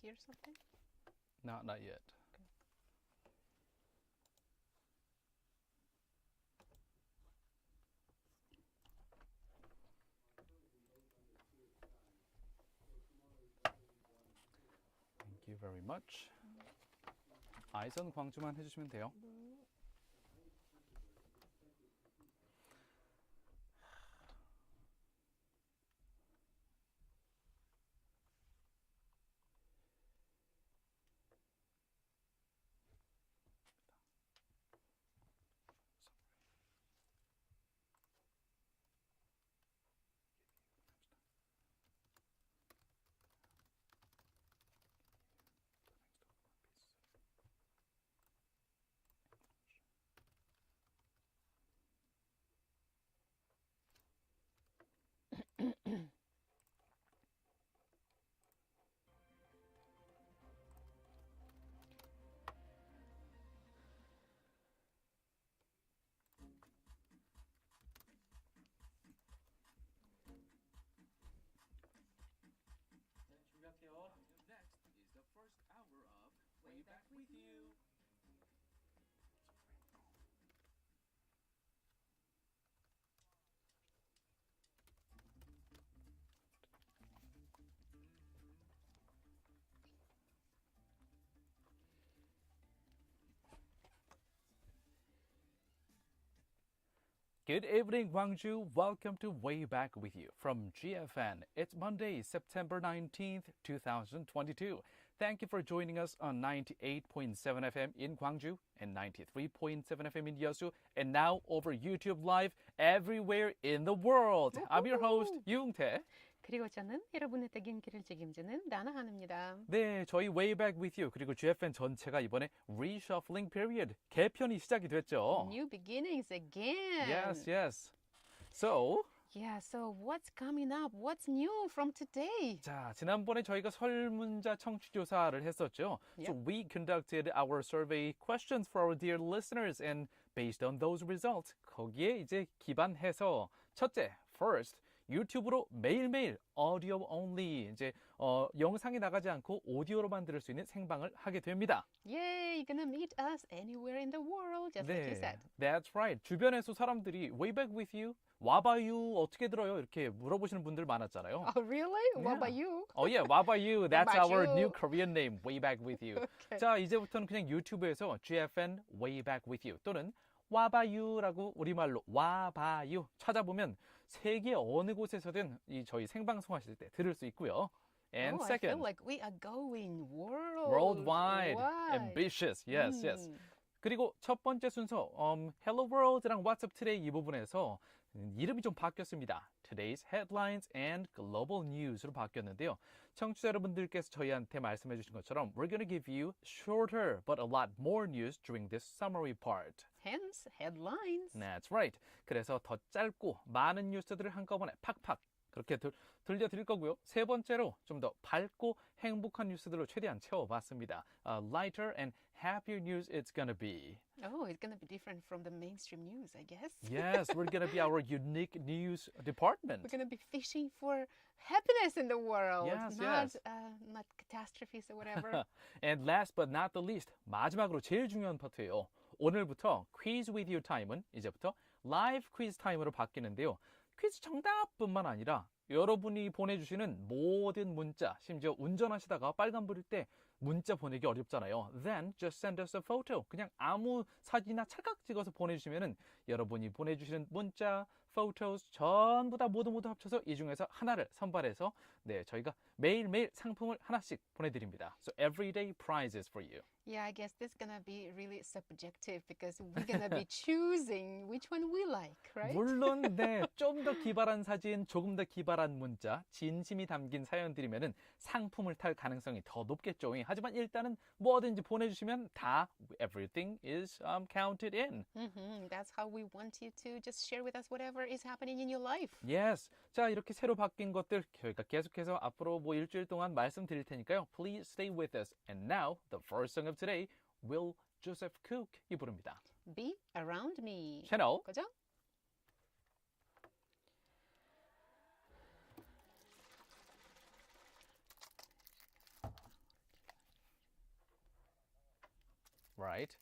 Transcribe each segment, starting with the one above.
hear something? Not yet. Okay. Thank you very much. Eyes on 광주만 해주시면 돼요. Next is the first hour of Way Back With You. Good evening, Gwangju. Welcome to Way Back With You from GFN. It's Monday, September 19th, 2022. Thank you for joining us on 98.7 FM in Gwangju and 93.7 FM in Yeosu, and now over YouTube Live everywhere in the world. I'm your host, Yoon-tae. 그리고 저는 여러분의 대기인기를 책임지는 나나한입니다. 네, 저희 Way Back With You 그리고 GFN 전체가 이번에 reshuffling period 개편이 시작이 됐죠. New beginnings again. Yes. So what's coming up? What's new from today? 자, 지난번에 저희가 설문자 청취조사를 했었죠. So we conducted our survey questions for our dear listeners, and based on those results, 거기에 이제 기반해서 첫째, first, 유튜브로 매일매일 audio only 이제 영상이 나가지 않고 오디오로만 들을 수 있는 생방을 하게 됩니다. Yay, you're gonna meet us anywhere in the world, just like you said. That's right. 주변에서 사람들이 Way Back With You, 와봐유 어떻게 들어요? 이렇게 물어보시는 분들 많았잖아요. Oh, really? What about you? Oh yeah, 와봐유. That's about our you? new Korean name, Way Back With You. Okay. 자, 이제부터는 그냥 유튜브에서 GFN Way Back With You 또는 와봐유라고 우리말로 와봐유 찾아보면 세계 어느 곳에서든 이 저희 생방송 하실 때 들을 수 있고요. And I second, feel like we are going worldwide, ambitious, yes. 그리고 첫 번째 순서, Hello World랑 What's Up Today 이 부분에서 이름이 좀 바뀌었습니다. Today's Headlines and Global News로 바뀌었는데요. 청취자 여러분들께서 저희한테 말씀해 주신 것처럼 We're going to give you shorter but a lot more news during this summary part. Hence, headlines. That's right. 그래서 더 짧고 많은 뉴스들을 한꺼번에 팍팍 그렇게 들려드릴 거고요. 세 번째로 좀 더 밝고 행복한 뉴스들로 최대한 채워봤습니다. Lighter and happier news it's gonna be. Oh, it's gonna be different from the mainstream news, I guess. Yes, we're gonna be our unique news department. We're gonna be fishing for happiness in the world, Yes. not catastrophes or whatever. And last but not the least, 마지막으로 제일 중요한 파트예요. 오늘부터 quiz with you 타임은 이제부터 live quiz 타임으로 바뀌는데요. 퀴즈 정답뿐만 아니라 여러분이 보내주시는 모든 문자, 심지어 운전하시다가 빨간불일 때 문자 보내기 어렵잖아요. Then just send us a photo. 그냥 아무 사진이나 찰칵 찍어서 보내주시면은 여러분이 보내주시는 문자, photos 전부 다 모두 합쳐서 이 중에서 하나를 선발해서 저희가 매일매일 상품을 하나씩 보내드립니다. So everyday prizes for you. Yeah, I guess this is gonna be really subjective because we're gonna be choosing which one we like, right? 물론 좀 더 기발한 사진, 조금 더 기발한 문자, 진심이 담긴 사연들이면은 상품을 탈 가능성이 더 높겠죠. 하지만 일단은 뭐든지 보내주시면 다 everything is counted in. That's how we want you to just share with us whatever is happening in your life. Yes. 자, 이렇게 새로 바뀐 것들 저희가 계속해서 앞으로 일주일 동안 말씀드릴 테니까요. Please stay with us. And now, the first song of today, Will Joseph Cook이 부릅니다. Be around me. 채널 그죠? right.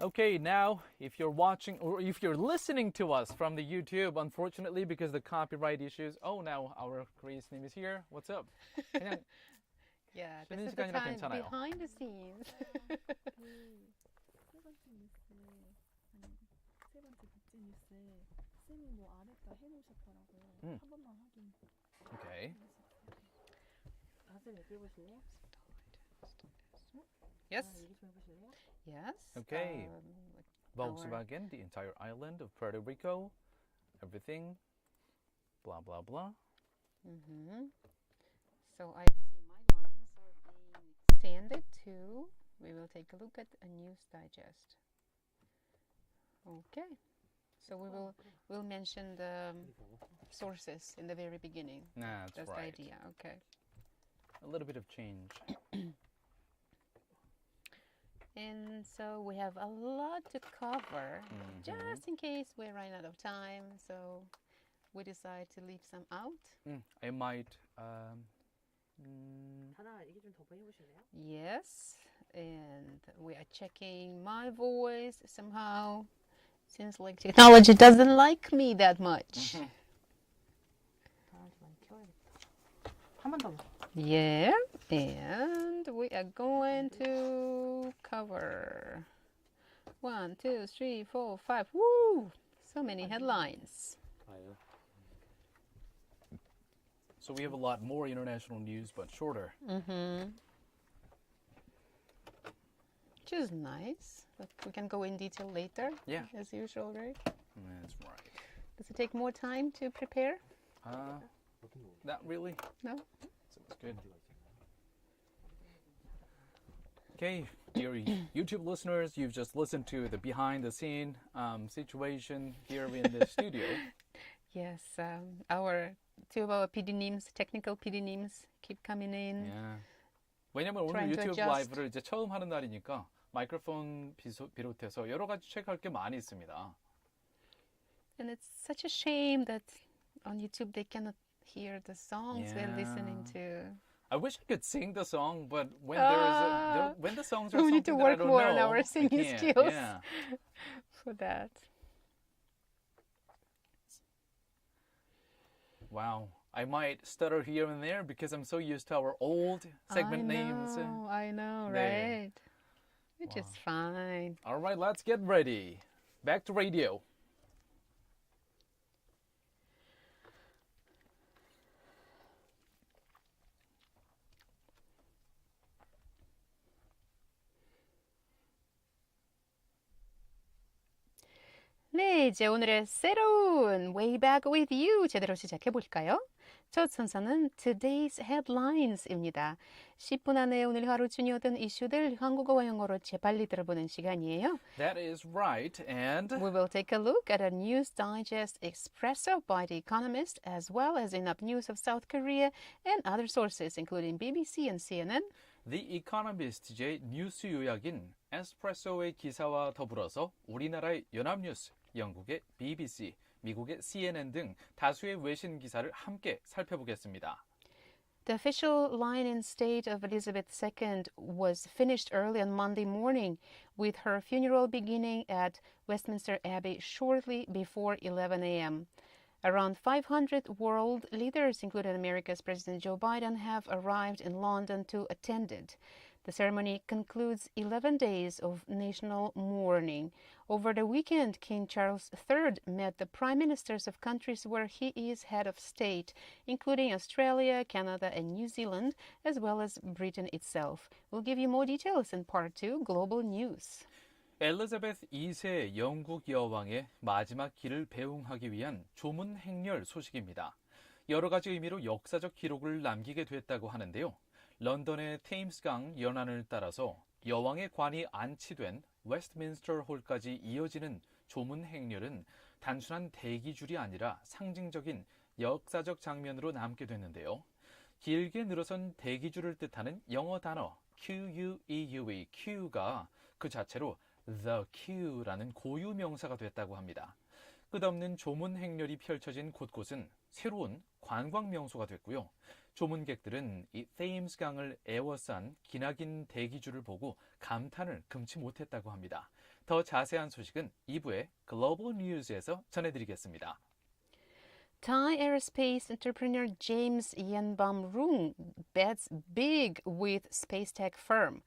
Okay, now if you're watching or if you're listening to us from the YouTube, unfortunately because the copyright issues. Oh, now our Grace name is here. What's up? 그냥 Yeah, this 쉬는 is the 시간이라 time 괜찮아요. behind the scenes. 세 번째 뉴스에 아니 세 번째 국제 뉴스에 쌤이 뭐 아랫다 해놓으셨더라고요. 한 번만 확인. Okay. 쌤 얘기해보실래요? Yes. 얘기 좀 해보실래요? Yes. Okay. Our- Volkswagen, the entire island of Puerto Rico, everything, blah blah blah. So I see my lines are being extended too. We will take a look at a news digest. Okay. So we'll mention the sources in the very beginning. That's That's right. the idea. Okay. A little bit of change. And so we have a lot to cover, just in case we run out of time. So we decide to leave some out. I might. 하나 얘기 좀 더 해보실래요? Yes. And we are checking my voice somehow. Seems like technology doesn't like me that much. 강아지 많이 키워야겠다. 한 번 더. Yeah. And we are going to cover 1, 2, 3, 4, 5. Woo! So many headlines. So we have a lot more international news, but shorter. Which is nice. But we can go in detail later. Yeah. As usual, right? That's right. Does it take more time to prepare? Not really. No? Sounds good. Okay, dear YouTube listeners, you've just listened to the behind-the-scene situation here in the studio. Yes. Two of our PD names, technical PD names, keep coming in. Yeah. 왜냐면 오늘 Trying to 유튜브 adjust. 라이브를 이제 처음 하는 날이니까 마이크로폰 비롯해서 여러 가지 체크할 게 많이 있습니다. And it's such a shame that on YouTube they cannot hear the songs we're listening to. I wish I could sing the song, but when when the songs are We something need to that I work don't more know, on our I singing can't. skills. Yeah. For that. Wow. I might stutter here and there because I'm so used to our old segment names. I know, 네. right? Which is fine. All right, let's get ready. Back to radio. 네, 이제 오늘의 새로운 Way Back With You 제대로 시작해 볼까요? 첫 순서는 Today's Headlines입니다. 10분 안에 오늘 하루 중요했던 이슈들 한국어와 영어로 재빨리 들어보는 시간이에요. That is right, and We will take a look at a news digest Espresso by The Economist, as well as enough news of South Korea and other sources, including BBC and CNN. The Economist의 뉴스 요약인 에스프레소의 기사와 더불어서 우리나라의 연합뉴스, 영국의 BBC, 미국의 CNN 등 다수의 외신 기사를 함께 살펴보겠습니다. The official line in state of Elizabeth II was finished early on Monday morning, with her funeral beginning at Westminster Abbey shortly before 11 a.m. Around 500 world leaders, including America's President Joe Biden, have arrived in London to attend it. The ceremony concludes 11 days of national mourning. Over the weekend, King Charles III met the prime ministers of countries where he is head of state, including Australia, Canada, and New Zealand, as well as Britain itself. We'll give you more details in Part 2, Global News. 엘리자베스 2세 영국 여왕의 마지막 길을 배웅하기 위한 조문 행렬 소식입니다. 여러 가지 의미로 역사적 기록을 남기게 됐다고 하는데요. 런던의 테임스강 연안을 따라서 여왕의 관이 안치된 웨스트민스터 홀까지 이어지는 조문 행렬은 단순한 대기줄이 아니라 상징적인 역사적 장면으로 남게 됐는데요. 길게 늘어선 대기줄을 뜻하는 영어 단어 QUEU의 Q가 그 자체로 The Queue라는 고유 명사가 됐다고 합니다. 끝없는 조문 행렬이 펼쳐진 곳곳은 새로운 관광 명소가 됐고요. 조문객들은 이 테임스 강을 에워싼 기나긴 대기줄을 보고 감탄을 금치 못했다고 합니다. 더 자세한 소식은 2부의 글로벌 뉴스에서 전해드리겠습니다. Thai aerospace entrepreneur James Yenbam-rung bets big with space tech firm.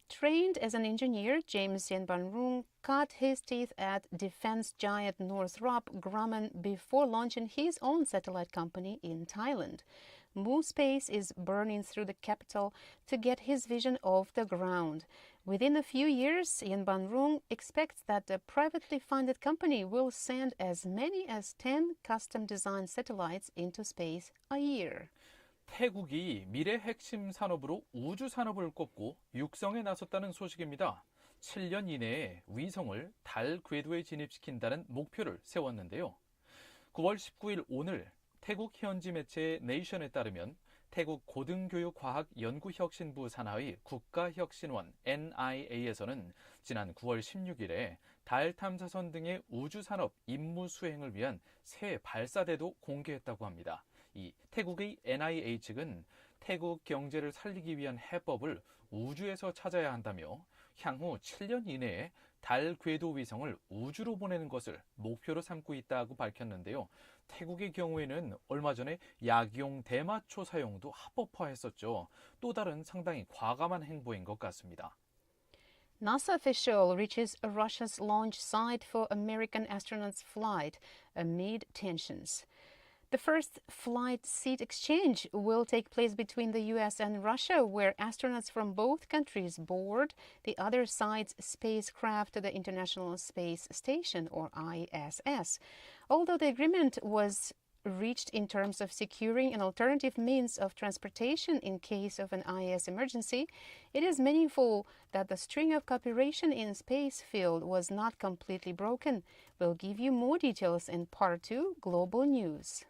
Trained as an engineer, James Yenbam-rung cut his teeth at defense giant Northrop Grumman before launching his own satellite company in Thailand. Mu Space is burning through the capital to get his vision off the ground. Within a few years, Yen Ban-rung expects that the privately funded company will send as many as 10 custom-designed satellites into space a year. 태국이 미래 핵심 산업으로 우주 산업을 꼽고 육성에 나섰다는 소식입니다. 7년 이내에 위성을 달 궤도에 진입시킨다는 목표를 세웠는데요. 9월 19일 오늘 태국 현지 매체 네이션에 따르면 태국 고등교육과학연구혁신부 산하의 국가혁신원 NIA에서는 지난 9월 16일에 달 탐사선 등의 우주산업 임무 수행을 위한 새 발사대도 공개했다고 합니다. 이 태국의 NIA 측은 태국 경제를 살리기 위한 해법을 우주에서 찾아야 한다며 향후 7년 이내에 달 궤도 위성을 우주로 보내는 것을 목표로 삼고 있다고 밝혔는데요. 태국의 경우에는 얼마 전에 약용 대마초 사용도 합법화했었죠. 또 다른 상당히 과감한 행보인 것 같습니다. NASA official reaches Russia's launch site for American astronauts' flight amid tensions. The first flight seat exchange will take place between the U.S. and Russia, where astronauts from both countries board the other side's spacecraft to the International Space Station, or ISS. Although the agreement was reached in terms of securing an alternative means of transportation in case of an IS emergency, it is meaningful that the string of cooperation in space field was not completely broken. We'll give you more details in Part 2 Global News.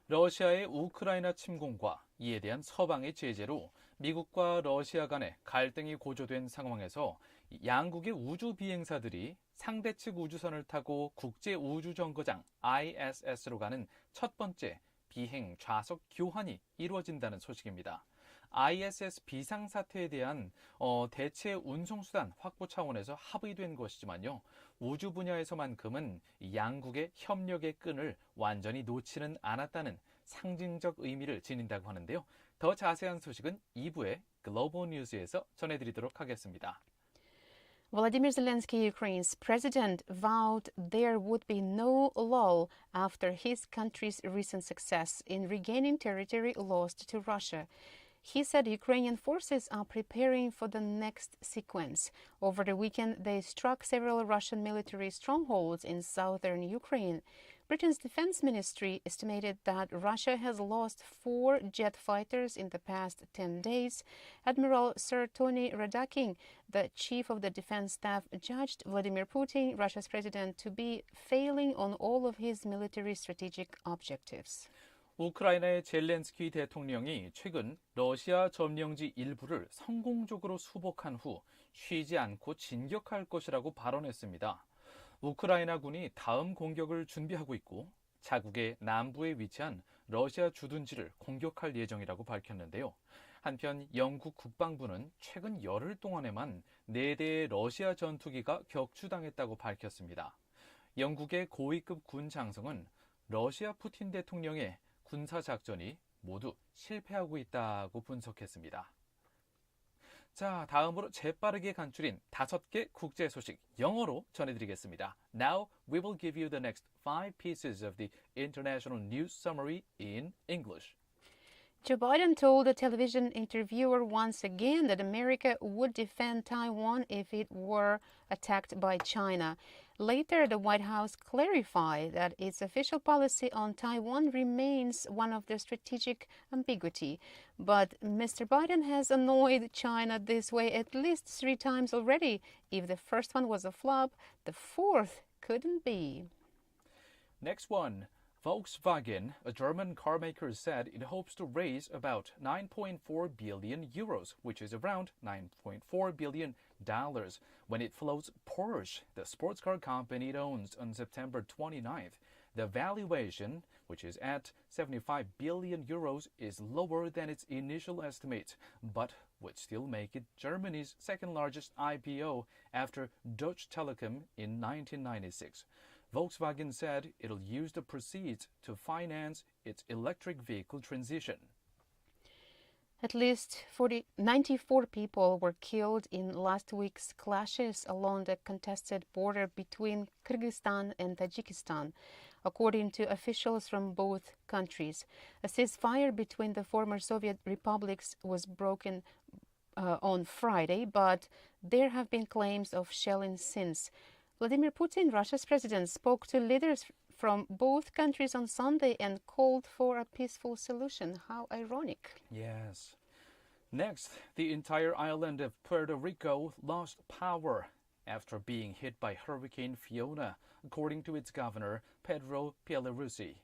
러시아의 우크라이나 침공과 이에 대한 서방의 제재로 미국과 러시아 간의 갈등이 고조된 상황에서 양국의 우주 비행사들이 상대 측 우주선을 타고 국제우주정거장 ISS로 가는 첫 번째 비행 좌석 교환이 이루어진다는 소식입니다. ISS 비상사태에 대한 대체 운송수단 확보 차원에서 합의된 것이지만요. 우주 분야에서만큼은 양국의 협력의 끈을 완전히 놓지는 않았다는 상징적 의미를 지닌다고 하는데요. 더 자세한 소식은 2부의 글로벌 뉴스에서 전해드리도록 하겠습니다. Volodymyr Zelensky, Ukraine's president, vowed there would be no lull after his country's recent success in regaining territory lost to Russia. He said Ukrainian forces are preparing for the next sequence. Over the weekend, they struck several Russian military strongholds in southern Ukraine. Britain's defense ministry estimated that Russia has lost 4 jet fighters in the past 10 days. Admiral Sir Tony Radakin, the chief of the defense staff, judged Vladimir Putin, Russia's president, to be failing on all of his military strategic objectives. 우크라이나의 젤렌스키 대통령이 최근 러시아 점령지 일부를 성공적으로 수복한 후 쉬지 않고 진격할 것이라고 발언했습니다. 우크라이나군이 다음 공격을 준비하고 있고 자국의 남부에 위치한 러시아 주둔지를 공격할 예정이라고 밝혔는데요. 한편 영국 국방부는 최근 열흘 동안에만 4대의 러시아 전투기가 격추당했다고 밝혔습니다. 영국의 고위급 군 장성은 러시아 푸틴 대통령의 군사작전이 모두 실패하고 있다고 분석했습니다. 자, 다음으로 재빠르게 간추린 5개 국제 소식 영어로 전해드리겠습니다. Now we will give you the next 5 pieces of the international news summary in English. Joe Biden told a television interviewer once again that America would defend Taiwan if it were attacked by China. Later, the White House clarified that its official policy on Taiwan remains one of the strategic ambiguity. But Mr. Biden has annoyed China this way at least 3 times already. If the first one was a flop, the fourth couldn't be. Next one. Volkswagen, a German car maker, said it hopes to raise about 9.4 billion euros, which is around $9.4 billion, when it floats Porsche, the sports car company it owns, on September 29th. The valuation, which is at 75 billion euros, is lower than its initial estimate, but would still make it Germany's second largest IPO after Deutsche Telekom in 1996. Volkswagen said it'll use the proceeds to finance its electric vehicle transition. At least 94 people were killed in last week's clashes along the contested border between Kyrgyzstan and Tajikistan, according to officials from both countries. A ceasefire between the former Soviet republics was broken on Friday, but there have been claims of shelling since. Vladimir Putin, Russia's president, spoke to leaders from both countries on Sunday and called for a peaceful solution. How ironic. Yes. Next, the entire island of Puerto Rico lost power after being hit by Hurricane Fiona, according to its governor, Pedro Pierluisi.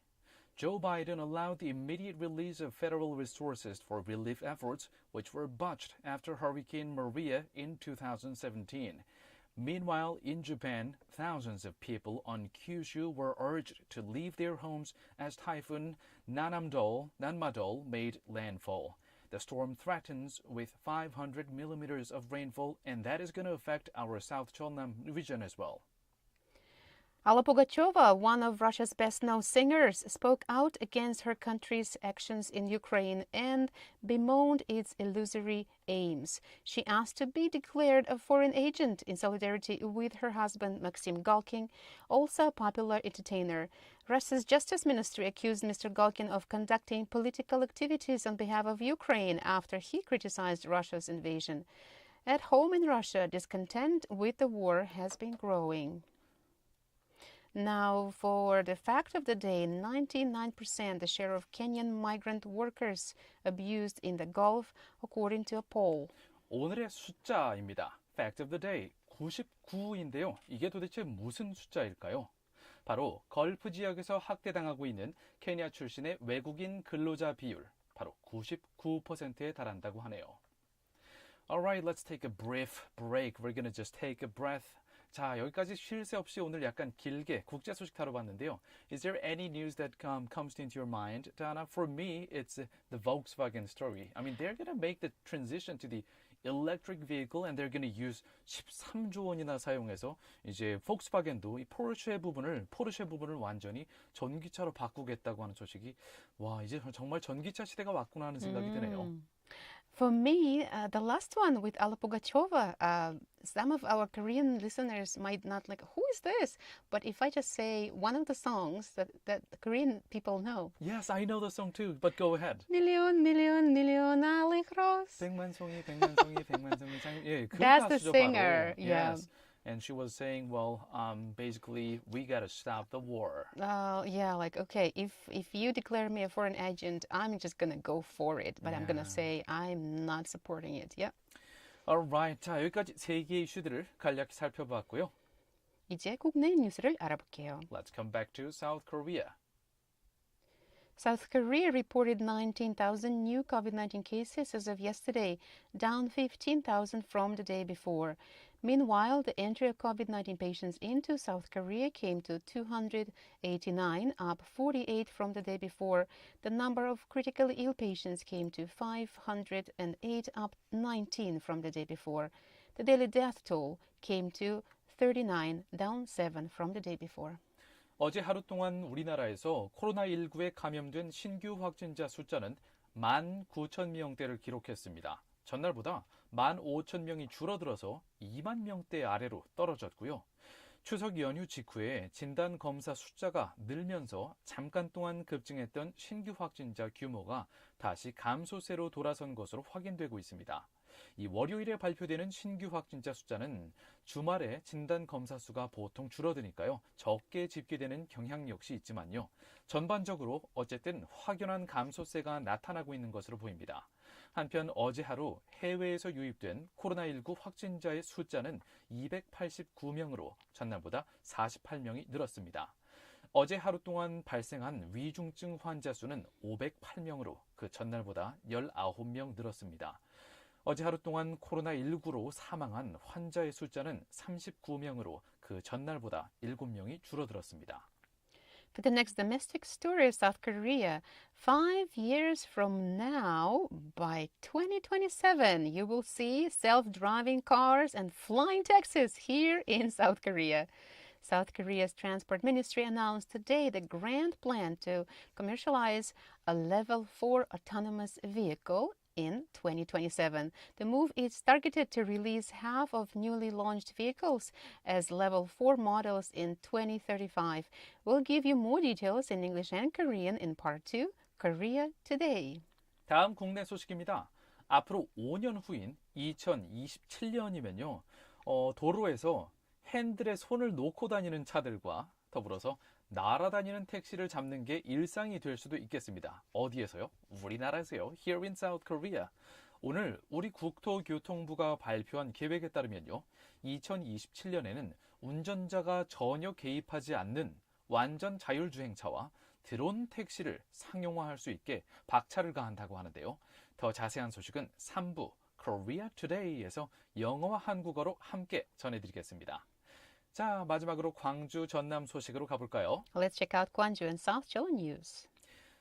Joe Biden allowed the immediate release of federal resources for relief efforts, which were botched after Hurricane Maria in 2017. Meanwhile, in Japan, thousands of people on Kyushu were urged to leave their homes as Typhoon Nanmadol made landfall. The storm threatens with 500 millimeters of rainfall, and that is going to affect our South Cheolnam region as well. Alla Pugacheva, one of Russia's best-known singers, spoke out against her country's actions in Ukraine and bemoaned its illusory aims. She asked to be declared a foreign agent in solidarity with her husband, Maxim Galkin, also a popular entertainer. Russia's Justice Ministry accused Mr. Galkin of conducting political activities on behalf of Ukraine after he criticized Russia's invasion. At home in Russia, discontent with the war has been growing. Now, for the fact of the day, 99% the share of Kenyan migrant workers abused in the Gulf, according to a poll. 오늘의 숫자입니다. Fact of the day, 99인데요. 이게 도대체 무슨 숫자일까요? 바로 걸프 지역에서 학대당하고 있는 케냐 출신의 외국인 근로자 비율, 바로 99%에 달한다고 하네요. Alright, let's take a brief break. We're gonna just take a breath. 자, 여기까지 쉴 새 없이 오늘 약간 길게 국제 소식 다뤄봤는데요. Is there any news that comes into your mind, Dana? For me, it's the Volkswagen story. I mean, they're going to make the transition to the electric vehicle and they're going to use 13조 원이나 사용해서 이제 폭스바겐도 이 포르쉐 부분을 완전히 전기차로 바꾸겠다고 하는 소식이 와, 이제 정말 전기차 시대가 왔구나 하는 생각이 드네요. For me, the last one with Alla Pugacheva, some of our Korean listeners might not like, who is this? But if I just say one of the songs that Korean people know. Yes, I know the song too, but go ahead. Million, million, million alligros. 백만송이. 예, 그 That's the 가수죠, singer, 바로. yeah. Yes. And she was saying, well, basically, we got to stop the war. Yeah, like, okay, if you declare me a foreign agent, I'm just going to go for it. But I'm going to say I'm not supporting it. Yeah. Alright, 자, 여기까지 세계 이슈들을 간략히 살펴봤고요. 이제 국내 뉴스를 알아볼게요. Let's come back to South Korea. South Korea reported 19,000 new COVID-19 cases as of yesterday, down 15,000 from the day before. Meanwhile, the entry of COVID-19 patients into South Korea came to 289, up 48 from the day before. The number of critically ill patients came to 508, up 19 from the day before. The daily death toll came to 39, down 7 from the day before. 어제 하루 동안 우리나라에서 코로나19에 감염된 신규 확진자 숫자는 19,000명대를 기록했습니다. 전날보다 15,000명이 줄어들어서 2만 명대 아래로 떨어졌고요. 추석 연휴 직후에 진단 검사 숫자가 늘면서 잠깐 동안 급증했던 신규 확진자 규모가 다시 감소세로 돌아선 것으로 확인되고 있습니다. 이 월요일에 발표되는 신규 확진자 숫자는 주말에 진단 검사 수가 보통 줄어드니까요. 적게 집계되는 경향 역시 있지만요. 전반적으로 어쨌든 확연한 감소세가 나타나고 있는 것으로 보입니다. 한편 어제 하루 해외에서 유입된 코로나19 확진자의 숫자는 289명으로 전날보다 48명이 늘었습니다. 어제 하루 동안 발생한 위중증 환자 수는 508명으로 그 전날보다 19명 늘었습니다. 어제 하루 동안 코로나19로 사망한 환자의 숫자는 39명으로 그 전날보다 7명이 줄어들었습니다. For the next domestic story of South Korea, 5 years from now, by 2027, you will see self-driving cars and flying taxis here in South Korea. South Korea's Transport Ministry announced today the grand plan to commercialize a level 4 autonomous vehicle in 2027. The move is targeted to release half of newly launched vehicles as level 4 models in 2035. We'll give you more details in English and Korean in part 2, Korea Today. 다음 국내 소식입니다. 앞으로 5년 후인 2027년이면요. 도로에서 핸들에 손을 놓고 다니는 차들과 더불어서 날아다니는 택시를 잡는 게 일상이 될 수도 있겠습니다. 어디에서요? 우리나라에서요. Here in South Korea. 오늘 우리 국토교통부가 발표한 계획에 따르면요. 2027년에는 운전자가 전혀 개입하지 않는 완전 자율주행차와 드론 택시를 상용화할 수 있게 박차를 가한다고 하는데요. 더 자세한 소식은 3부 Korea Today에서 영어와 한국어로 함께 전해드리겠습니다. 자, 마지막으로 광주 전남 소식으로 가볼까요? Let's check out Gwangju and South Jeolla news.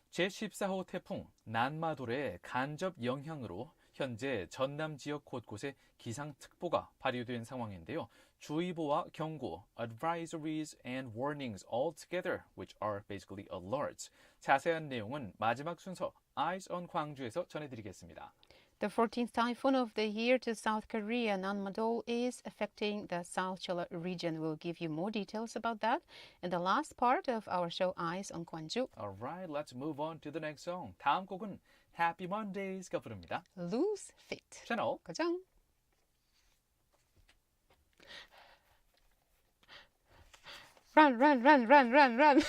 제14호 태풍 난마돌의 간접 영향으로 현재 전남 지역 곳곳에 기상특보가 발효된 상황인데요. 주의보와 경고, advisories and warnings all together, which are basically alerts. 자세한 내용은 마지막 순서 Eyes on 광주에서 전해드리겠습니다. The 14th typhoon of the year to South Korea, Nanmadol, is affecting the South Jeolla region. We'll give you more details about that in the last part of our show, Eyes on Gwangju. Alright, let's move on to the next song. 다음 곡은 Happy Mondays가 부릅니다. Loose Fit. 채널 고정. Run, run, run, run, run, run.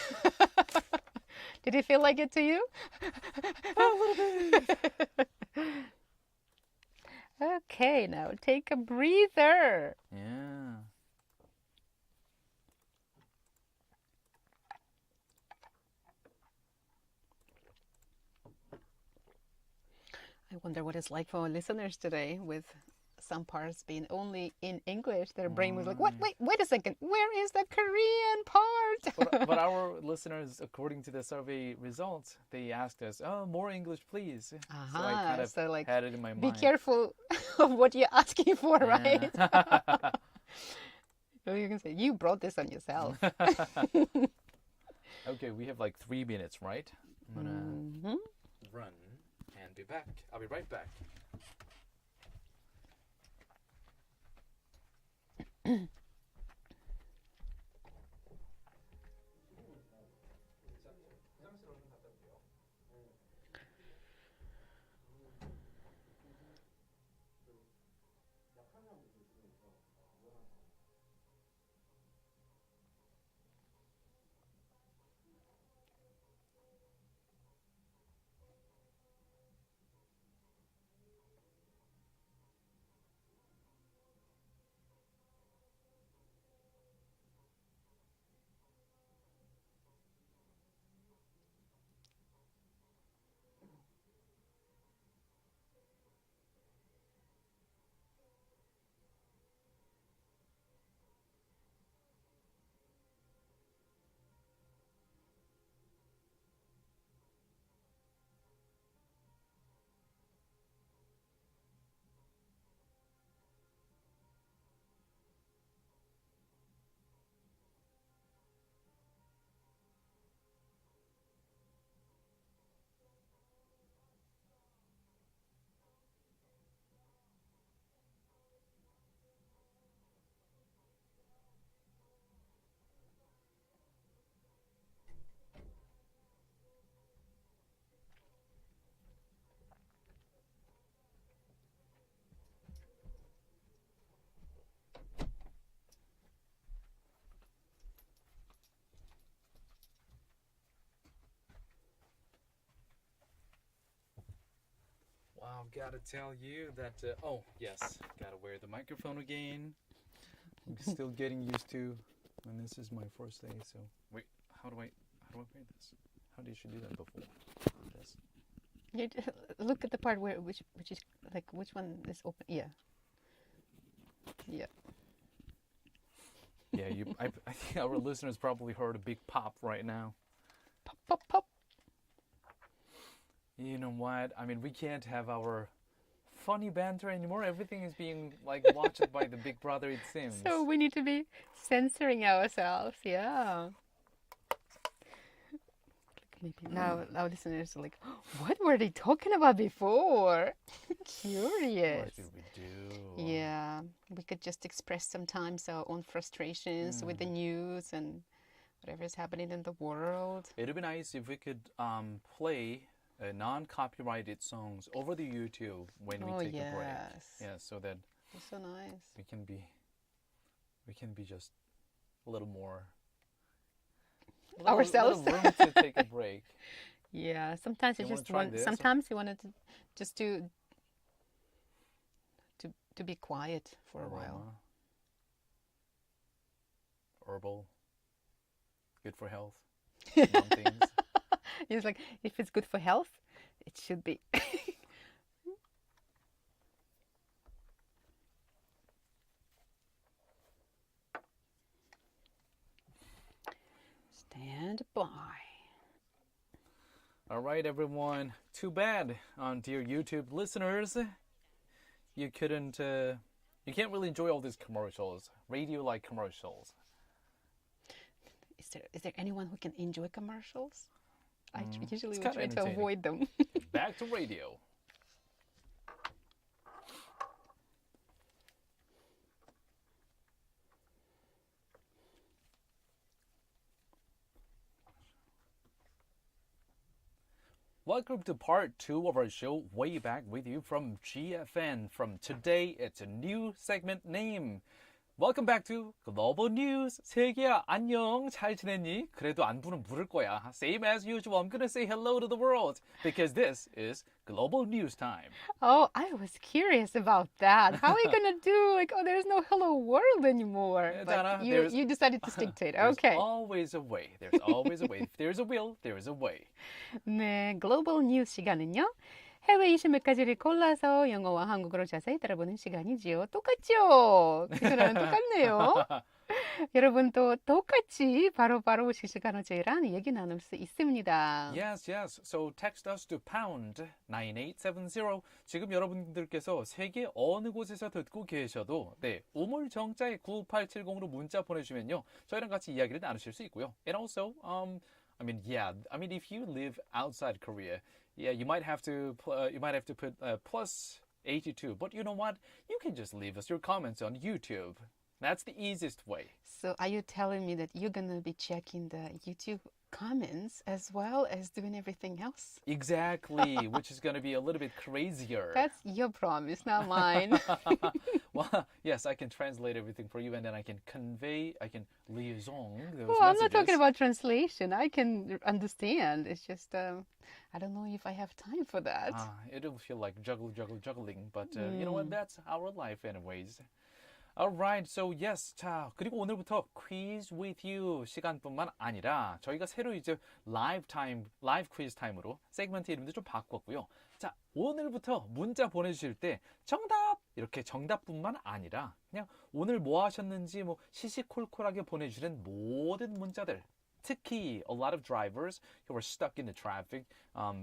Did it feel like it to you? A little bit. Okay, now take a breather. Yeah. I wonder what it's like for our listeners today with some parts being only in English. Their brain was like, what? Wait a second. Where is the Korean part? But our listeners, according to the survey results, they asked us, "Oh, more English, please." So I kind of so like, had it in my mind. be careful of what you're asking for, right? So you can say, you brought this on yourself. Okay, we have like 3 minutes, right? I'm gonna run and be back. I'll be right back. Wow, gotta tell you that, oh, yes, gotta wear the microphone again. I'm still getting used to, and this is my first day, so wait, how do I play this? How did you do that before? This. You look at the part where which is like which one is open. Yeah. Yeah. Yeah, I think our listeners probably heard a big pop right now. Pop pop pop. You know what? I mean, we can't have our funny banter anymore. Everything is being like watched by the big brother, it seems. So we need to be censoring ourselves. Yeah. Maybe now our listeners are like, what were they talking about before? Curious. What did we do? Yeah, we could just express sometimes our own frustrations with the news and whatever is happening in the world. It would be nice if we could play non-copyrighted songs over the YouTube when we take a break. Yeah, so that That's so nice. we can be just a little more Ourselves. little room to take a break. Yeah, sometimes you You wanna just try want. this? Sometimes you wanted to just to be quiet for a while. Aroma. Herbal. Good for health. Numb things. It's like if it's good for health, it should be. Stand by. All right, everyone. Too bad, dear YouTube listeners. You couldn't. You can't really enjoy all these commercials, radio-like commercials. Is there anyone who can enjoy commercials? I usually it's would kinda try to entertaining. avoid them. Back to radio. Welcome to part 2 of our show, Way Back with you from GFN. From today, it's a new segment name. Welcome back to Global News. 세계야, 안녕. 잘 지냈니? 그래도 안 부르면 부를 거야. Same as usual. I'm gonna say hello to the world because this is Global News time. Oh, I was curious about that. How are you gonna do like, oh, there's no hello world anymore? Donna, But there's- you decided to stick to it. There's Okay. always a way. There's always a way. If there's a will, there is a way. 네, 글로벌 뉴스 시간은요. 해외 이슈 몇 가지를 골라서 영어와 한국어로 자세히 따라보는 시간이지요. 똑같죠? 그거랑 똑같네요. 여러분도 똑같이 바로바로 실시간으로 저희랑 얘기 나눌 수 있습니다. Yes, yes. So text us to pound 9870. 지금 여러분들께서 세계 어느 곳에서 듣고 계셔도 네, 우물정자에 9870으로 문자 보내주시면요. 저희랑 같이 이야기를 나누실 수 있고요. And also, if you live outside Korea, yeah, you might have to put plus 82. But you know what? You can just leave us your comments on YouTube. That's the easiest way. So are you telling me that you're going to be checking the YouTube comments as well as doing everything else? Exactly, which is going to be a little bit crazier. That's your promise, not mine. Well, yes, I can translate everything for you, and then I can liaison those Well, I'm not messages. talking about translation. I can understand. It's just, I don't know if I have time for that. It'll feel like juggling, but you know what? That's our life anyways. Alright, so yes. 자, 그리고 오늘부터 quiz with you 시간뿐만 아니라 저희가 새로 이제 live quiz 타임으로 세그먼트 이름도 좀 바꿨고요. 자, 오늘부터 문자 보내주실 때 정답! 이렇게 정답뿐만 아니라 그냥 오늘 뭐 하셨는지 뭐 시시콜콜하게 보내주시는 모든 문자들. 특히 a lot of drivers who are stuck in the traffic,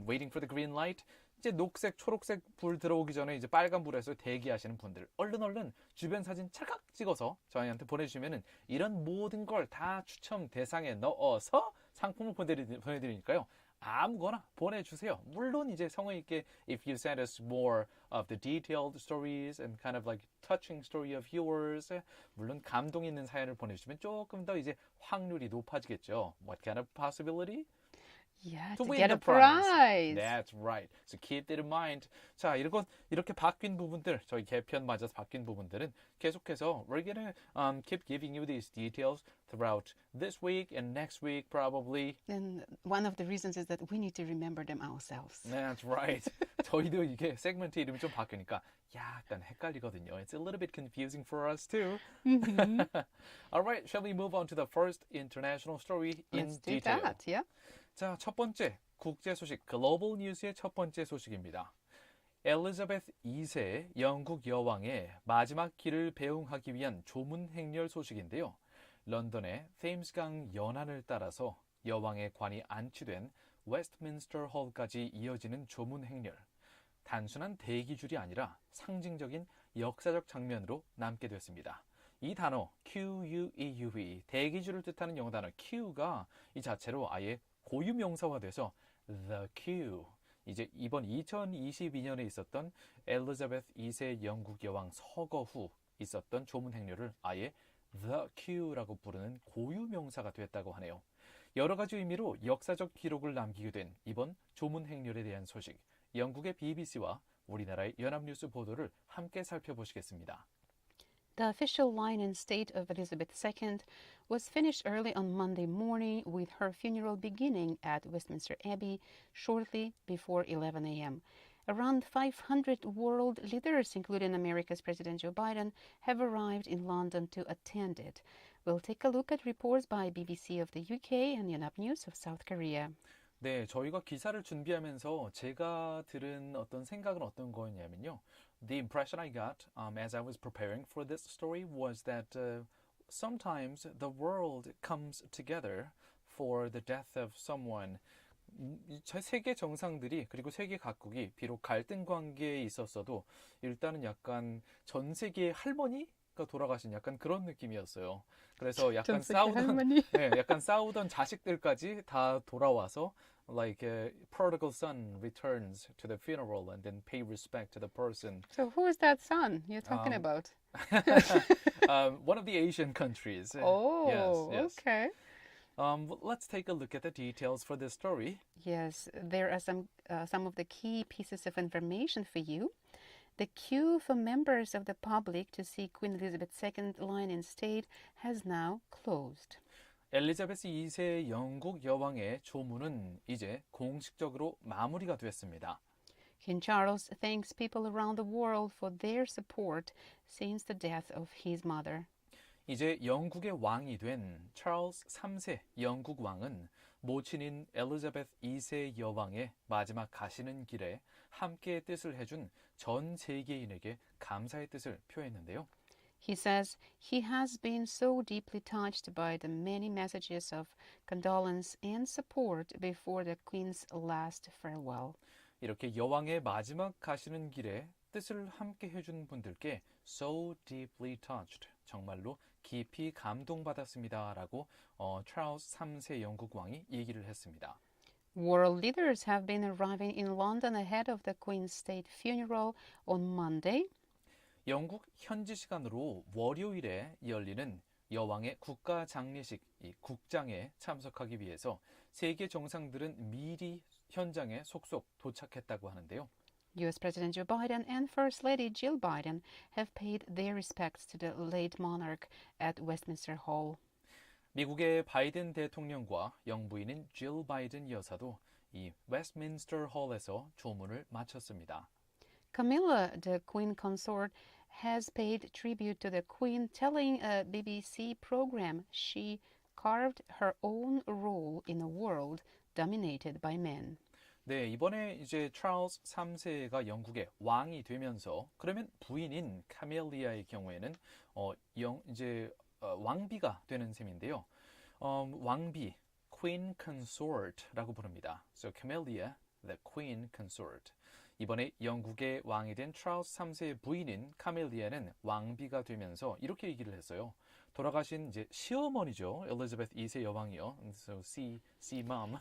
waiting for the green light. 이제 녹색, 초록색 불 들어오기 전에 이제 빨간 불에서 대기하시는 분들 얼른 주변 사진 찰칵 찍어서 저희한테 보내주시면은 이런 모든 걸 다 추첨 대상에 넣어서 상품을 보내드리니까요. 아무거나 보내주세요. 물론 이제 성의 있게 if you send us more of the detailed stories and kind of like touching story of yours, 물론 감동 있는 사연을 보내주시면 조금 더 이제 확률이 높아지겠죠. What kind of possibility? Yeah, to to win get the a prize. prize. That's right. So keep that in mind. 자, 이렇게 바뀐 부분들, 저희 개편 맞아서 바뀐 부분들은 계속해서 we're gonna keep giving you these details throughout this week and next week probably. And one of the reasons is that we need to remember them ourselves. That's right. 저희도 이게 세그먼트 이름이 좀 바뀌니까 약간 헷갈리거든요. It's a little bit confusing for us too. All right, shall we move on to the first international story in Let's do detail? that, yeah. 자, 첫 번째 국제 소식, 글로벌 뉴스의 첫 번째 소식입니다. 엘리자베스 2세 영국 여왕의 마지막 길을 배웅하기 위한 조문 행렬 소식인데요. 런던의 테임스강 연안을 따라서 여왕의 관이 안치된 웨스트민스터 홀까지 이어지는 조문 행렬. 단순한 대기줄이 아니라 상징적인 역사적 장면으로 남게 됐습니다. 이 단어 QUEUE, 대기줄을 뜻하는 영어 단어 Q가 이 자체로 아예 고유명사화돼서 The Q. 이제 이번 2022년에 있었던 엘리자베스 2세 영국 여왕 서거 후 있었던 조문 행렬을 아예 The Q라고 부르는 고유명사가 됐다고 하네요. 여러 가지 의미로 역사적 기록을 남기게 된 이번 조문 행렬에 대한 소식, 영국의 BBC와 우리나라의 연합뉴스 보도를 함께 살펴보시겠습니다. The official line in state of Elizabeth II was finished early on Monday morning with her funeral beginning at Westminster Abbey shortly before 11 a.m. Around 500 world leaders, including America's President Joe Biden, have arrived in London to attend it. We'll take a look at reports by BBC of the UK and 연합뉴스 of South Korea. 네, 저희가 기사를 준비하면서 제가 들은 어떤 생각은 어떤 거였냐면요. The impression I got as I was preparing for this story was that sometimes the world comes together for the death of someone. 세계 정상들이 그리고 세계 각국이 비록 갈등 관계에 있었어도 일단은 약간 전 세계의 할머니가 돌아가신 약간 그런 느낌이었어요. 그래서 약간 약간 싸우던 자식들까지 다 돌아와서 like a prodigal son returns to the funeral and then pay respect to the person. So who is that son you're talking about? One of the Asian countries. Oh, yes. okay. Let's take a look at the details for this story. Yes, there are some of the key pieces of information for you. The queue for members of the public to see Queen Elizabeth II line in state has now closed. 엘리자베스 2세 영국 여왕의 조문은 이제 공식적으로 마무리가 됐습니다. King Charles thanks people around the world for their support since the death of his mother. 이제 영국의 왕이 된 찰스 3세 영국 왕은 모친인 엘리자베스 2세 여왕의 마지막 가시는 길에 함께 뜻을 해준 전 세계인에게 감사의 뜻을 표했는데요. He says he has been so deeply touched by the many messages of condolence and support before the Queen's last farewell. 이렇게 여왕의 마지막 가시는 길에 뜻을 함께 해준 분들께 so deeply touched, 정말로 깊이 감동받았습니다라고 찰스 3세 영국 왕이 얘기를 했습니다. World leaders have been arriving in London ahead of the Queen's state funeral on Monday. 영국 현지 시간으로 월요일에 열리는 여왕의 국가 장례식 이 국장에 참석하기 위해서 세계 정상들은 미리 현장에 속속 도착했다고 하는데요. U.S. President Joe Biden and First Lady Jill Biden have paid their respects to the late monarch at Westminster Hall. 미국의 바이든 대통령과 영부인인 질 바이든 여사도 이 웨스트민스터 홀에서 조문을 마쳤습니다. Camilla, the Queen consort, has paid tribute to the Queen, telling a BBC program she carved her own role in a world dominated by men. 네, 이번에 이제 찰스 3세가 영국의 왕이 되면서 그러면 부인인 카멜리아의 경우에는 왕비가 되는 셈인데요. 왕비, Queen Consort라고 부릅니다. So Camellia, the Queen Consort. 이번에 영국의 왕이 된 찰스 3세의 부인인 카멜리아는 왕비가 되면서 이렇게 얘기를 했어요. 돌아가신 이제 시어머니죠. 엘리자베스 2세 여왕이요. So see mom.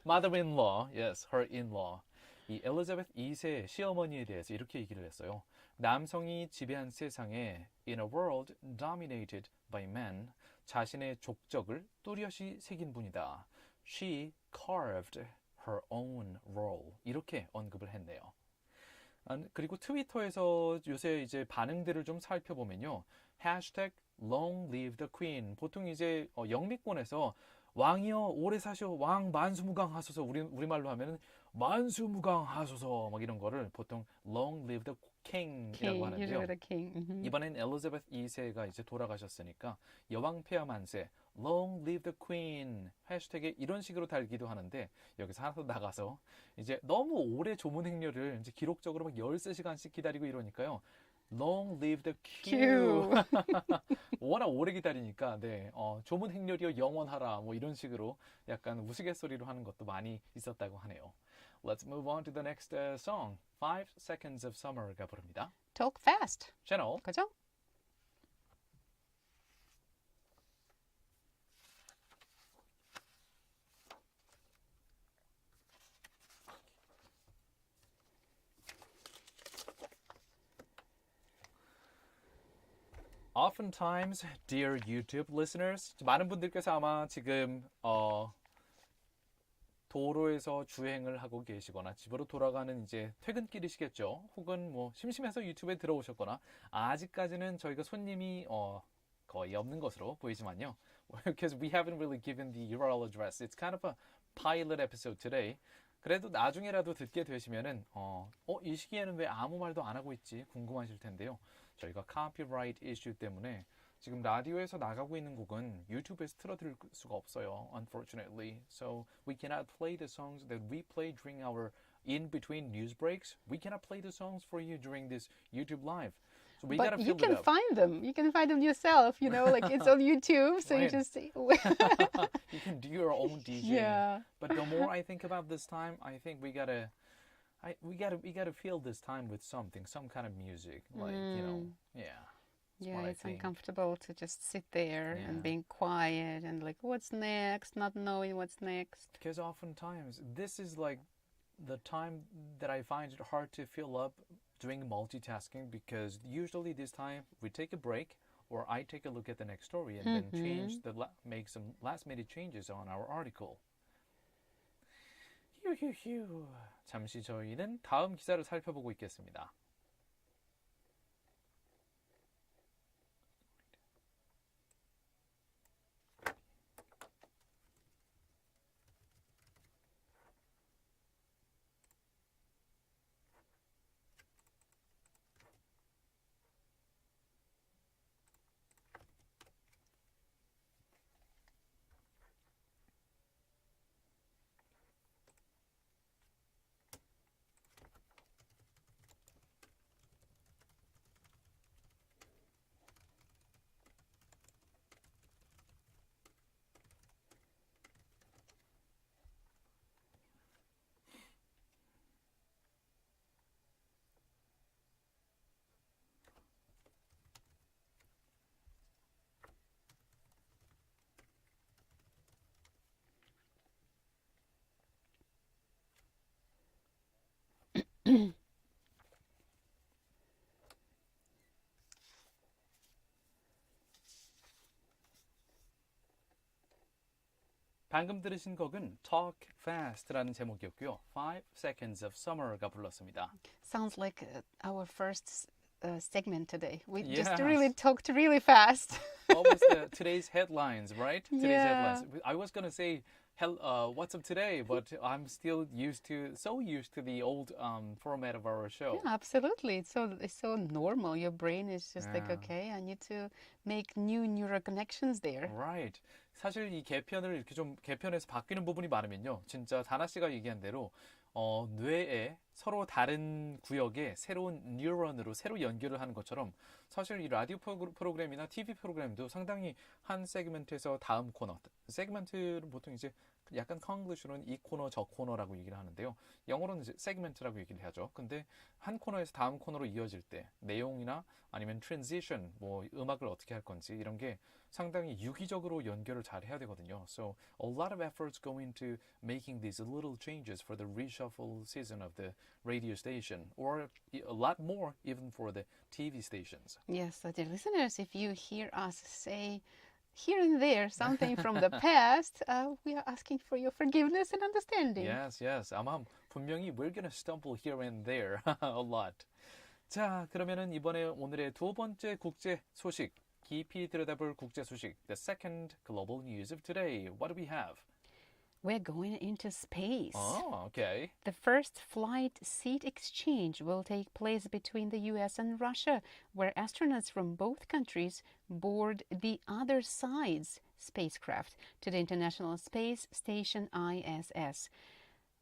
Mother-in-law. Yes, her in-law. 이 엘리자베스 2세 시어머니에 대해서 이렇게 얘기를 했어요. 남성이 지배한 세상에 in a world dominated by men 자신의 족적을 뚜렷이 새긴 분이다. She carved her own role. 이렇게 언급을 했네요. 그리고 트위터에서 요새 이제 반응들을 좀 살펴보면요. 해시태그 long live the queen. 보통 이제 영미권에서 왕이여 오래 사시오 왕 만수무강하소서 우리말로 하면은 만수무강하소서 막 이런 거를 보통 long live the king이라고 King, 하는데요. usually the king. Mhm. 이번엔 엘리자베스 2세가 이제 돌아가셨으니까 여왕 폐하 만세 long live the queen 해시태그 이런 식으로 달기도 하는데 여기서 하나 더 나가서 이제 너무 오래 조문 행렬을 이제 기록적으로 막 13시간씩 기다리고 이러니까요. long live the queue. 워낙 오래 기다리니까 네, 조문 행렬이여 영원하라 뭐 이런 식으로 약간 우스갯소리로 하는 것도 많이 있었다고 하네요. Let's move on to the next song. 5 Seconds of Summer가 부릅니다. Talk fast. 채널 그죠? Oftentimes, dear YouTube listeners, 많은 분들께서 아마 지금 도로에서 주행을 하고 계시거나 집으로 돌아가는 이제 퇴근길이시겠죠. 혹은 뭐 심심해서 유튜브에 들어오셨거나 아직까지는 저희가 손님이 거의 없는 것으로 보이지만요. Because we haven't really given the URL address. It's kind of a pilot episode today. 그래도 나중에라도 듣게 되시면은 이 시기에는 왜 아무 말도 안 하고 있지 궁금하실 텐데요. 저희가 카피라이트 이슈 때문에 지금 라디오에서 나가고 있는 곡은 유튜브에서 틀어드릴 수가 없어요. Unfortunately. So we cannot play the songs that we play during our in-between news breaks. We cannot play the songs for you during this YouTube live. So we gotta But fill you can it up. find them. You can find them yourself. You know, like it's on YouTube, so you Right. just You can do your own DJing. yeah. But the more I think about this time, I think we gotta fill this time with something, some kind of music, like yeah. That's Yeah, what I it's think. uncomfortable to just sit there Yeah. and being quiet and like, what's next? Not knowing what's next. Because oftentimes this is like the time that I find it hard to fill up doing multitasking because usually this time we take a break or I take a look at the next story and then change make some last minute changes on our article. 휴휴휴. 잠시 저희는 다음 기사를 살펴보고 있겠습니다. 방금 들으신 곡은 Talk Fast라는 제목이었고요. 5 Seconds of Summer가 불렀습니다. Sounds like our first segment today. We Yes. just really talked really fast. What was today's headlines, right? Today's Yeah. headlines. I was going to say, what's up today? But I'm still used to the old format of our show. Yeah, absolutely. It's so normal. Your brain is just like, Yeah. okay, I need to make new neural connections there. Right. 사실 이 개편을 이렇게 좀 개편해서 바뀌는 부분이 많으면요. 진짜 다나 씨가 얘기한 대로 뇌에 서로 다른 구역에 새로운 뉴런으로 새로 연결을 하는 것처럼 사실 이 라디오 프로그램이나 TV 프로그램도 상당히 한 세그멘트에서 다음 코너 세그멘트는 보통 이제 약간 콩글리시로는 이 코너 저 코너라고 얘기를 하는데요. 영어로는 이제 세그멘트라고 얘기를 하죠. 근데 한 코너에서 다음 코너로 이어질 때 내용이나 아니면 트랜지션 뭐 음악을 어떻게 할 건지 이런 게 상당히 유기적으로 연결을 잘 해야 되거든요. So a lot of efforts go into making these little changes for the reshuffle season of the radio station or a lot more even for the TV stations. Yes, so dear listeners, if you hear us say here and there something from the past, we are asking for your forgiveness and understanding. Yes, yes. 아마 분명히 we're gonna stumble here and there a lot. 자, 그러면은 이번에 오늘의 두 번째 국제 소식, 깊이 들여다볼 국제 소식, the second global news of today. What do we have? We're going into space. Oh, okay. The first flight seat exchange will take place between the US and Russia, where astronauts from both countries board the other side's spacecraft to the International Space Station ISS.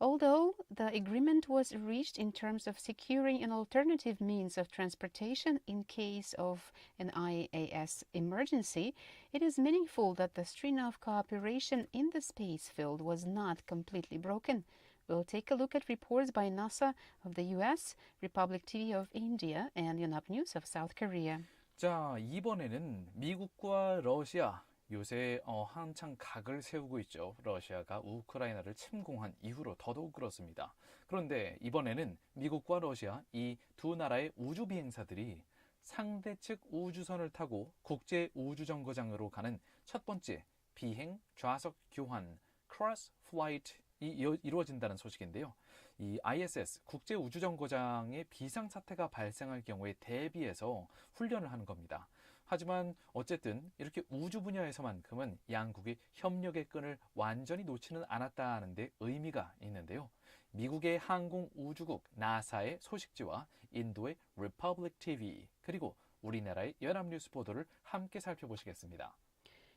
Although the agreement was reached in terms of securing an alternative means of transportation in case of an IAS emergency, it is meaningful that the string of cooperation in the space field was not completely broken. We'll take a look at reports by NASA of the US, Republic TV of India, and Yonhap News of South Korea. 자, 이번에는 미국과 러시아 요새 한창 각을 세우고 있죠. 러시아가 우크라이나를 침공한 이후로 더더욱 그렇습니다. 그런데 이번에는 미국과 러시아 이 두 나라의 우주 비행사들이 상대 측 우주선을 타고 국제 우주정거장으로 가는 첫 번째 비행 좌석 교환 크로스 플라이트이 이루어진다는 소식인데요. 이 ISS 국제 우주정거장에 비상사태가 발생할 경우에 대비해서 훈련을 하는 겁니다. 하지만 어쨌든 이렇게 우주 분야에서만큼은 양국의 협력의 끈을 완전히 놓지는 않았다는 데 의미가 있는데요. 미국의 항공우주국 나사의 소식지와 인도의 Republic TV 그리고 우리나라의 연합뉴스 보도를 함께 살펴보시겠습니다.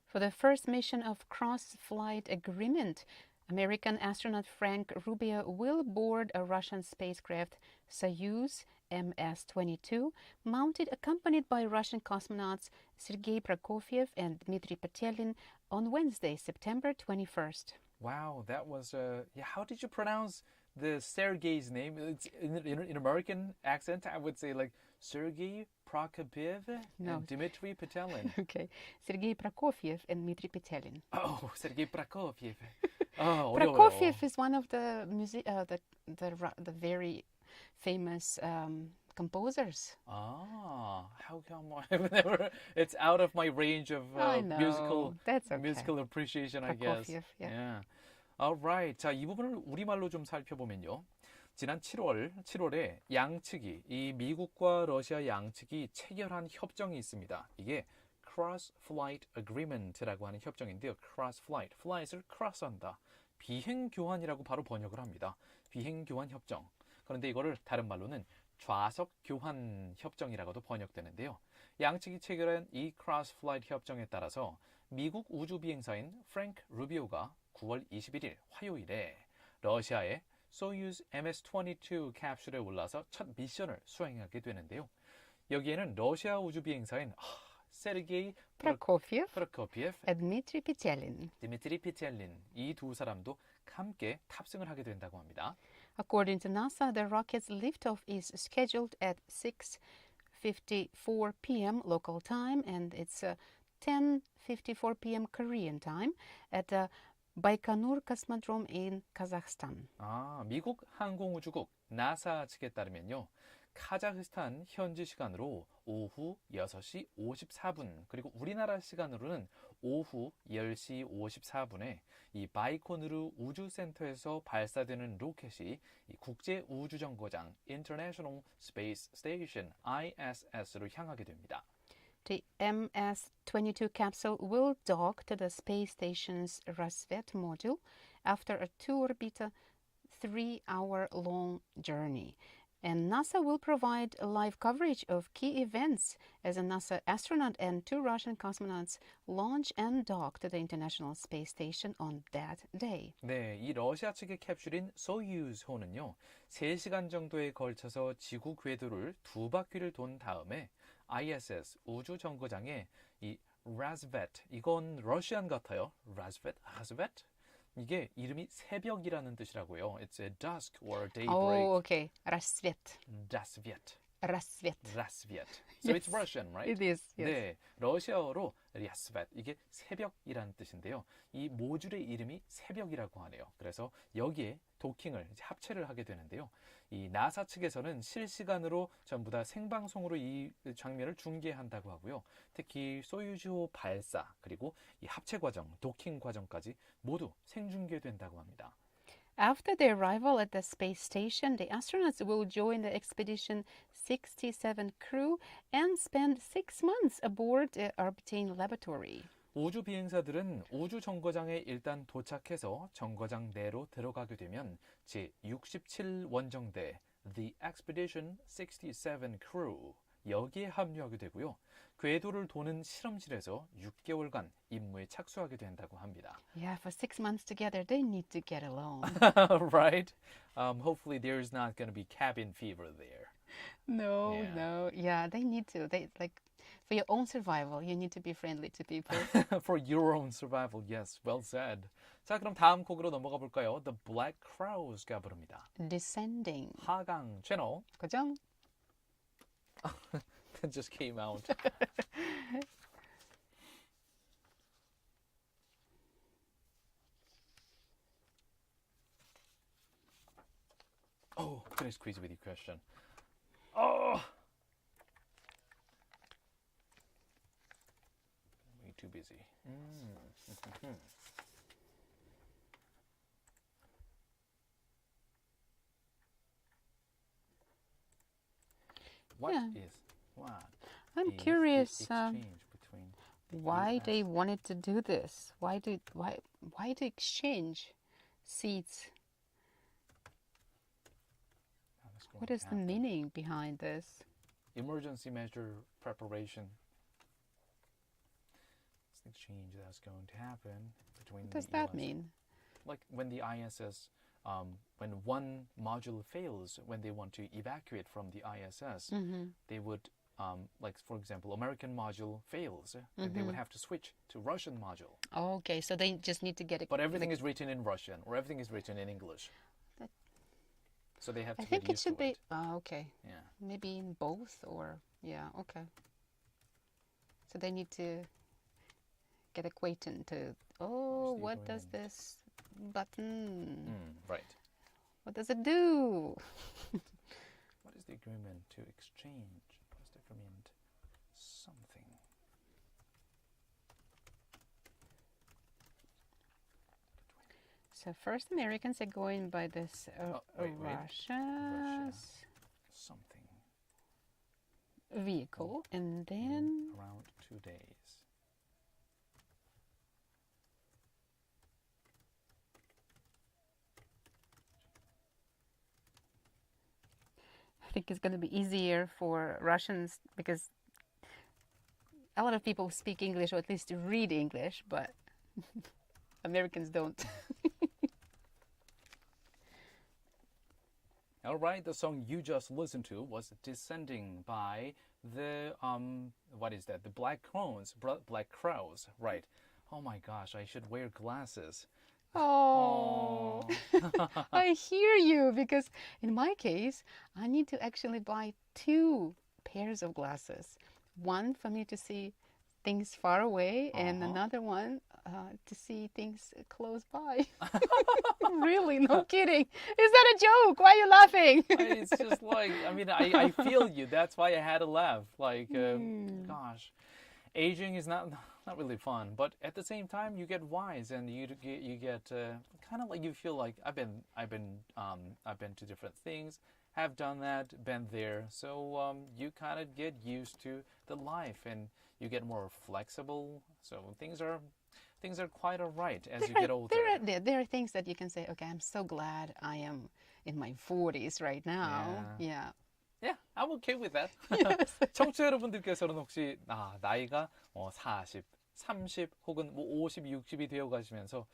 For the first mission of cross-flight agreement, American astronaut Frank Rubio will board a Russian spacecraft Soyuz MS-22, mounted accompanied by Russian cosmonauts Sergei Prokofiev and Dmitry Petelin on Wednesday, September 21st. Wow, that was how did you pronounce the Sergei's name? It's in American accent, I would say like Sergei Prokofiev and Dmitry Petelin. Okay, Sergei Prokofiev and Dmitry Petelin. Oh, Sergei Prokofiev. Oh, Prokofiev is one of the the very famous composers. How come I've never? It's out of my range of I know. That's okay. musical appreciation, I guess. Prokofiev, yeah. Alright. 자, 이 부분을 우리말로 좀 살펴보면요. 지난 7월에 양측이 이 미국과 러시아 양측이 체결한 협정이 있습니다. 이게 Cross Flight Agreement라고 하는 협정인데요. Cross Flight, flight을 cross한다. 비행 교환이라고 바로 번역을 합니다. 비행 교환 협정. 그런데 이거를 다른 말로는 좌석 교환 협정이라고도 번역되는데요. 양측이 체결한 이 크로스 플라이트 협정에 따라서 미국 우주 비행사인 프랭크 루비오가 9월 21일 화요일에 러시아의 소유즈 MS-22 캡슐에 올라서 첫 미션을 수행하게 되는데요. 여기에는 러시아 우주 비행사인 세르게이 Prokofiev and Dmitry Petelin. 이 두 사람도 함께 탑승을 하게 된다고 합니다. According to NASA, the rocket's liftoff is scheduled at 6:54 p.m. local time, and it's 10:54 p.m. Korean time at the Baikonur Cosmodrome in Kazakhstan. 미국 항공우주국 나사 측에 따르면요. 카자흐스탄 현지 시간으로 오후 6시 54분 그리고 우리나라 시간으로는 오후 10시 54분에 이 바이코누르 우주센터에서 발사되는 로켓이 이 국제 우주정거장 International Space Station ISS로 향하게 됩니다. The MS-22 capsule will dock to the space station's Rassvet module after a two-orbit 3-hour-long journey. And NASA will provide live coverage of key events as a NASA astronaut and 2 Russian cosmonauts launch and dock to the International Space Station on that day. 네, 이 러시아 측의 캡슐인 소유즈호는요. 3시간 정도에 걸쳐서 지구 궤도를 2바퀴를 돈 다음에 ISS 우주 정거장에 이 Rassvet, 이건 러시안 같아요. Rassvet? 이게 이름이 새벽이라는 뜻이라고요. It's a dusk or a daybreak. Oh, okay. Rassvet. Рассвет. Rasvet. So it's Yes. Russian, right? It is. Yes. 네, 러시아어로 Rasvet 이게 새벽이라는 뜻인데요. 이 모듈의 이름이 새벽이라고 하네요. 그래서 여기에 도킹을 이제 합체를 하게 되는데요. 이 나사 측에서는 실시간으로 전부 다 생방송으로 이 장면을 중계한다고 하고요. 특히 소유주호 발사 그리고 이 합체 과정, 도킹 과정까지 모두 생중계된다고 합니다. After their arrival at the space station, the astronauts will join the expedition 67 crew and spend 6 months aboard the orbiting laboratory. 우주 비행사들은 우주 정거장에 일단 도착해서 정거장 내로 들어가게 되면 제67 원정대 The Expedition 67 Crew 여기에 합류하게 되고요. 궤도를 도는 실험실에서 6개월간 임무에 착수하게 된다고 합니다. Yeah, for 6 months together, they need to get along. Right? Hopefully there's not going to be cabin fever there. No, Yeah. no. Yeah, they need to. They like for your own survival, you need to be friendly to people. For your own survival, yes, well said. 자, 그럼 다음 곡으로 넘어가 볼까요? The Black Crowes가 부릅니다. Descending. 하강 채널. 그죠? That just came out. Oh, can I squeeze with your question? Oh! Way too busy. What Yeah. is what? I'm is the curious exchange between why US? they wanted to do this. Why to exchange seats? How is going What to is the happen? meaning behind this? Emergency measure preparation. It's the exchange that's going to happen between What does the that US. mean? Like when the ISS, when one module fails, when they want to evacuate from the ISS, they would, like for example, American module fails, and they would have to switch to Russian module. Okay, so they just need to get it. But everything is written in Russian, or everything is written in English. That- So they have to I think get it used should to be. it. Okay, Yeah. maybe in both, or yeah, okay. So they need to get acquainted to. Oh, the what does agreement? this button? Right. What does it do? What is the agreement to exchange? What is the agreement? Something. So first, Americans are going by this wait. Russia's Something. vehicle, and then Around 2 days. I think it's going to be easier for Russians because a lot of people speak English or at least read English, but Americans don't. All right, the song you just listened to was Descending by the, what is that? The Black Crowes, right. Oh my gosh, I should wear glasses. Oh, I hear you because in my case, I need to actually buy 2 pairs of glasses. One for me to see things far away and another one to see things close by. Really, no kidding. Is that a joke? Why are you laughing? It's just like, I mean, I feel you. That's why I had to laugh. Like, gosh, aging is not really fun, but at the same time, you get wise and you get kind of like you feel like I've been to different things, have done that, been there, so you kind of get used to the life and you get more flexible. So things are quite all right as you get older. There are things that you can say, okay, I'm so glad I am in my 40s right now. Yeah. Yeah, I'm okay with that. Yes. 청취자 여러분들께서는 혹시 나이가 40, 30 혹은 뭐 50, 60이 되어 가시면서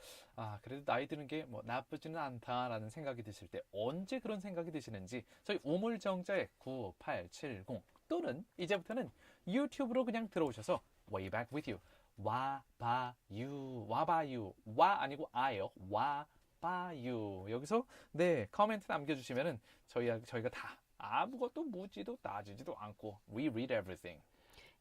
그래도 나이 드는 게 뭐 나쁘지는 않다라는 생각이 드실 때 언제 그런 생각이 드시는지 저희 우물정자에 9870 또는 이제부터는 유튜브로 그냥 들어오셔서 Way Back With You 와봐유 와 아니고 아요 와봐유 여기서 네 코멘트 남겨주시면은 저희가 다 아무것도 묻지도 따지지도 않고 we read everything.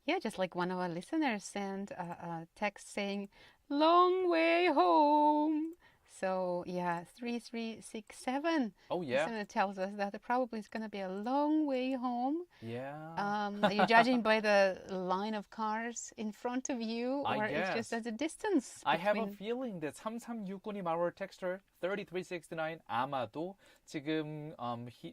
Yeah, just like one of our listeners sent a text saying, long way home. So, yeah, 3367. Oh yeah. Listener tells us that it probably is going to be a long way home. Yeah. Are you judging by the line of cars in front of you, I or it's just guess. as a distance I have a between? feeling that 3369님, our texter, 3369, 아마도 지금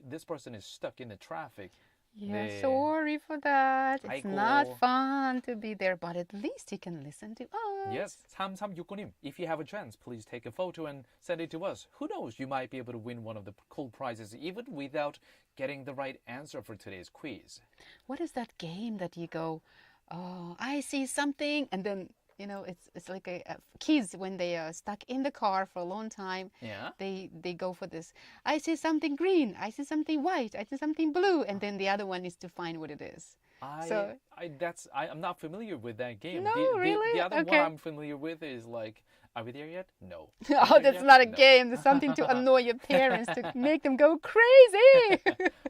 this person is stuck in the traffic. Yeah, 네. sorry for that. It's not 아이고. fun to be there, but at least he can listen to us. Yes, 3369님, if you have a chance, please take a photo and send it to us. Who knows, you might be able to win one of the cool prizes even without getting the right answer for today's quiz. What is that game that you go, oh, I see something, and then it's like kids when they are stuck in the car for a long time. Yeah. They go for this. I see something green. I see something white. I see something blue, and then the other one is to find what it is. I'm not familiar with that game. No, really? The other Okay. one I'm familiar with is like, are we there yet? No. Oh, Are we there that's yet? not a No. game. There's something to annoy your parents to make them go crazy.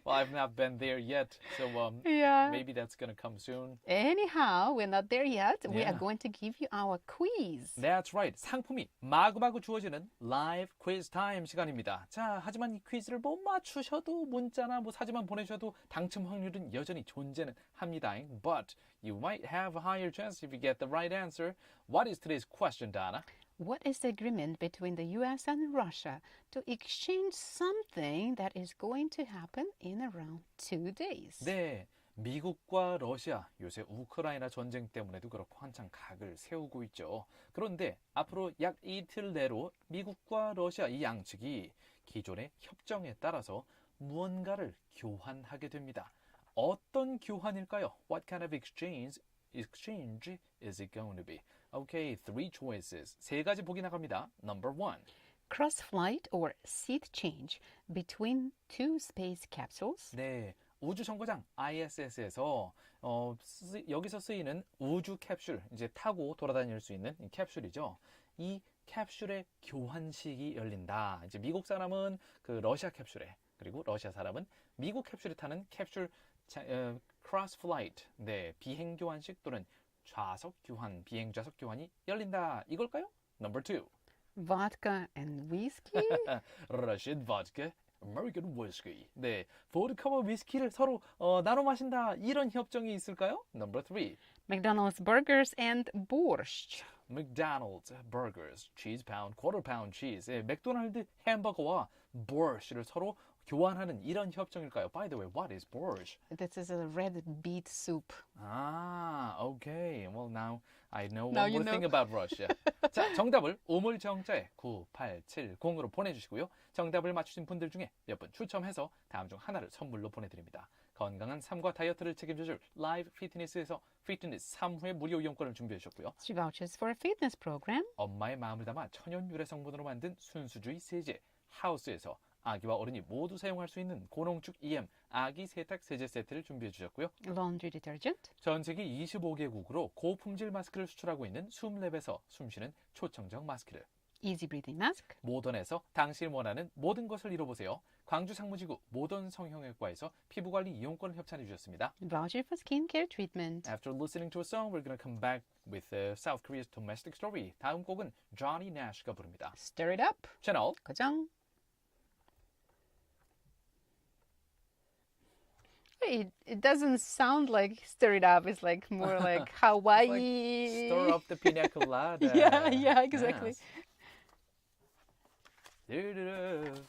Well, I've not been there yet, so Yeah. maybe that's gonna come soon. Anyhow, we're not there yet. We are Yeah. going to give you our quiz. That's right. 상품이 마구마구 주어지는 라이브 퀴즈 타임 시간입니다. 자, 하지만 이 퀴즈를 못 맞추셔도 문자나 사진만 보내셔도 당첨 확률은 여전히 존재는 합니다. But you might have a higher chance if you get the right answer. What is today's question, Donna? What is the agreement between the US and Russia to exchange something that is going to happen in around 2 days? 네, 미국과 러시아 요새 우크라이나 전쟁 때문에도 그렇고 한창 각을 세우고 있죠. 그런데 앞으로 약 이틀 내로 미국과 러시아 이 양측이 기존의 협정에 따라서 무언가를 교환하게 됩니다. 어떤 교환일까요? What kind of exchange is it going to be? Okay, three choices. 세 가지 보기 나갑니다. Number one. Cross flight or seat change between two space capsules? 네, 우주 정거장 ISS에서 여기서 쓰이는 우주 캡슐, 이제 타고 돌아다닐 수 있는 이 캡슐이죠. 이 캡슐의 교환식이 열린다. 이제 미국 사람은 그 러시아 캡슐에, 그리고 러시아 사람은 미국 캡슐에 타는 캡슐 크로스 플라이트, 네, 비행 교환식 또는 좌석 교환, 비행 좌석 교환이 열린다. 이걸까요? Number two. Vodka and whiskey? Russian vodka, American whiskey. 네, 보드카와 위스키를 서로 나눠 마신다. 이런 협정이 있을까요? Number three. McDonald's burgers and borscht. McDonald's burgers, cheese pound, quarter pound cheese. 네, 맥도날드 햄버거와 borsh를 서로 교환하는 이런 협정일까요? By the way, what is borscht? This is a red beet soup. Ah, okay. Well, now I know Now one you more thing know. about Russia. 자, 정답을 우물정자에 9870으로 보내주시고요. 정답을 맞추신 분들 중에 몇 분 추첨해서 다음 중 하나를 선물로 보내드립니다. 건강한 삶과 다이어트를 책임져줄 라이브 피트니스에서 피트니스 3회 무료 이용권을 준비해 주셨고요. 3 vouchers for a fitness program. 엄마의 마음을 담아 천연 유래 성분으로 만든 순수주의 세제 하우스에서 아기와 어른이 모두 사용할 수 있는 고농축 EM 아기 세탁 세제 세트를 준비해 주셨고요. Laundry detergent. 전 세계 25개국으로 고품질 마스크를 수출하고 있는 숨랩에서 숨쉬는 초청정 마스크를, Easy breathing mask. 모던에서 당신이 원하는 모든 것을 이뤄보세요. 광주 상무지구 모던 성형외과에서 피부관리 이용권을 협찬해 주셨습니다. Voucher for skincare treatment. After listening to a song, we're going to come back with South Korea's domestic story. 다음 곡은 Johnny Nash가 부릅니다. Stir it up. 채널 고정. It doesn't sound like stir it up. It's like more like Hawaii. Stir up the pina colada. Yeah, exactly. Yes. Do-do-do.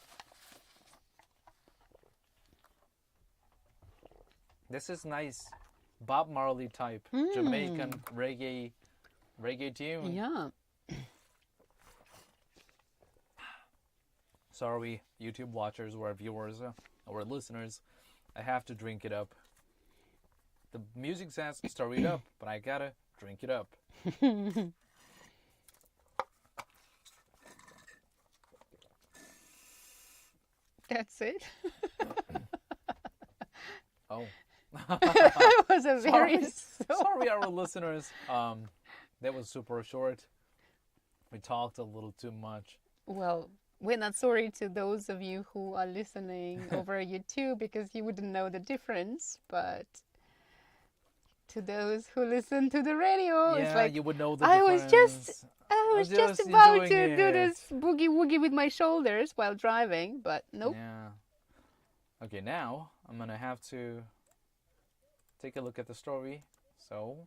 This is nice Bob Marley type Jamaican reggae tune. Yeah. Sorry, YouTube watchers or viewers or listeners, I have to drink it up. The music says stir it up, but I gotta drink it up. That's it. Oh. That was a very Sorry, our listeners. That was super short. We talked a little too much. well. we're not sorry to those of you who are listening over YouTube because you wouldn't know the difference, but to those who listen to the radio, it's Yeah, like you would know the I was just difference. I I was was just just about enjoying to do it. this boogie woogie with my shoulders while driving, but nope. Yeah. Okay, now I'm gonna have to take a look at the story. So,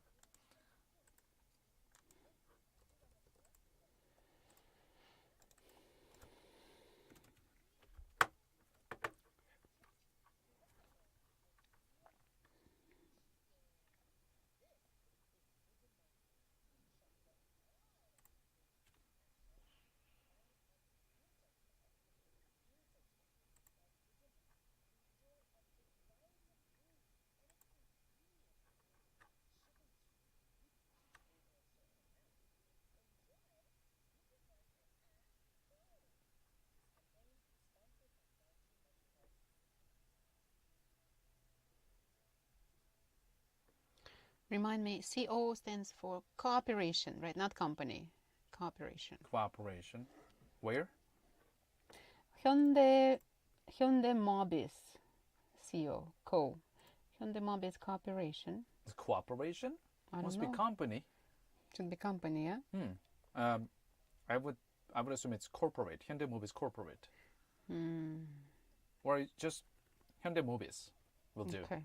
Remind me, CO stands for cooperation, right? Not company. Cooperation. cooperation. Where? Hyundai Mobis CO Co. Hyundai Mobis Cooperation. Is cooperation? I don't Must know. be company. Should be company, yeah. I would assume it's corporate. Hyundai Movies corporate, or just Hyundai Movies will do. Okay.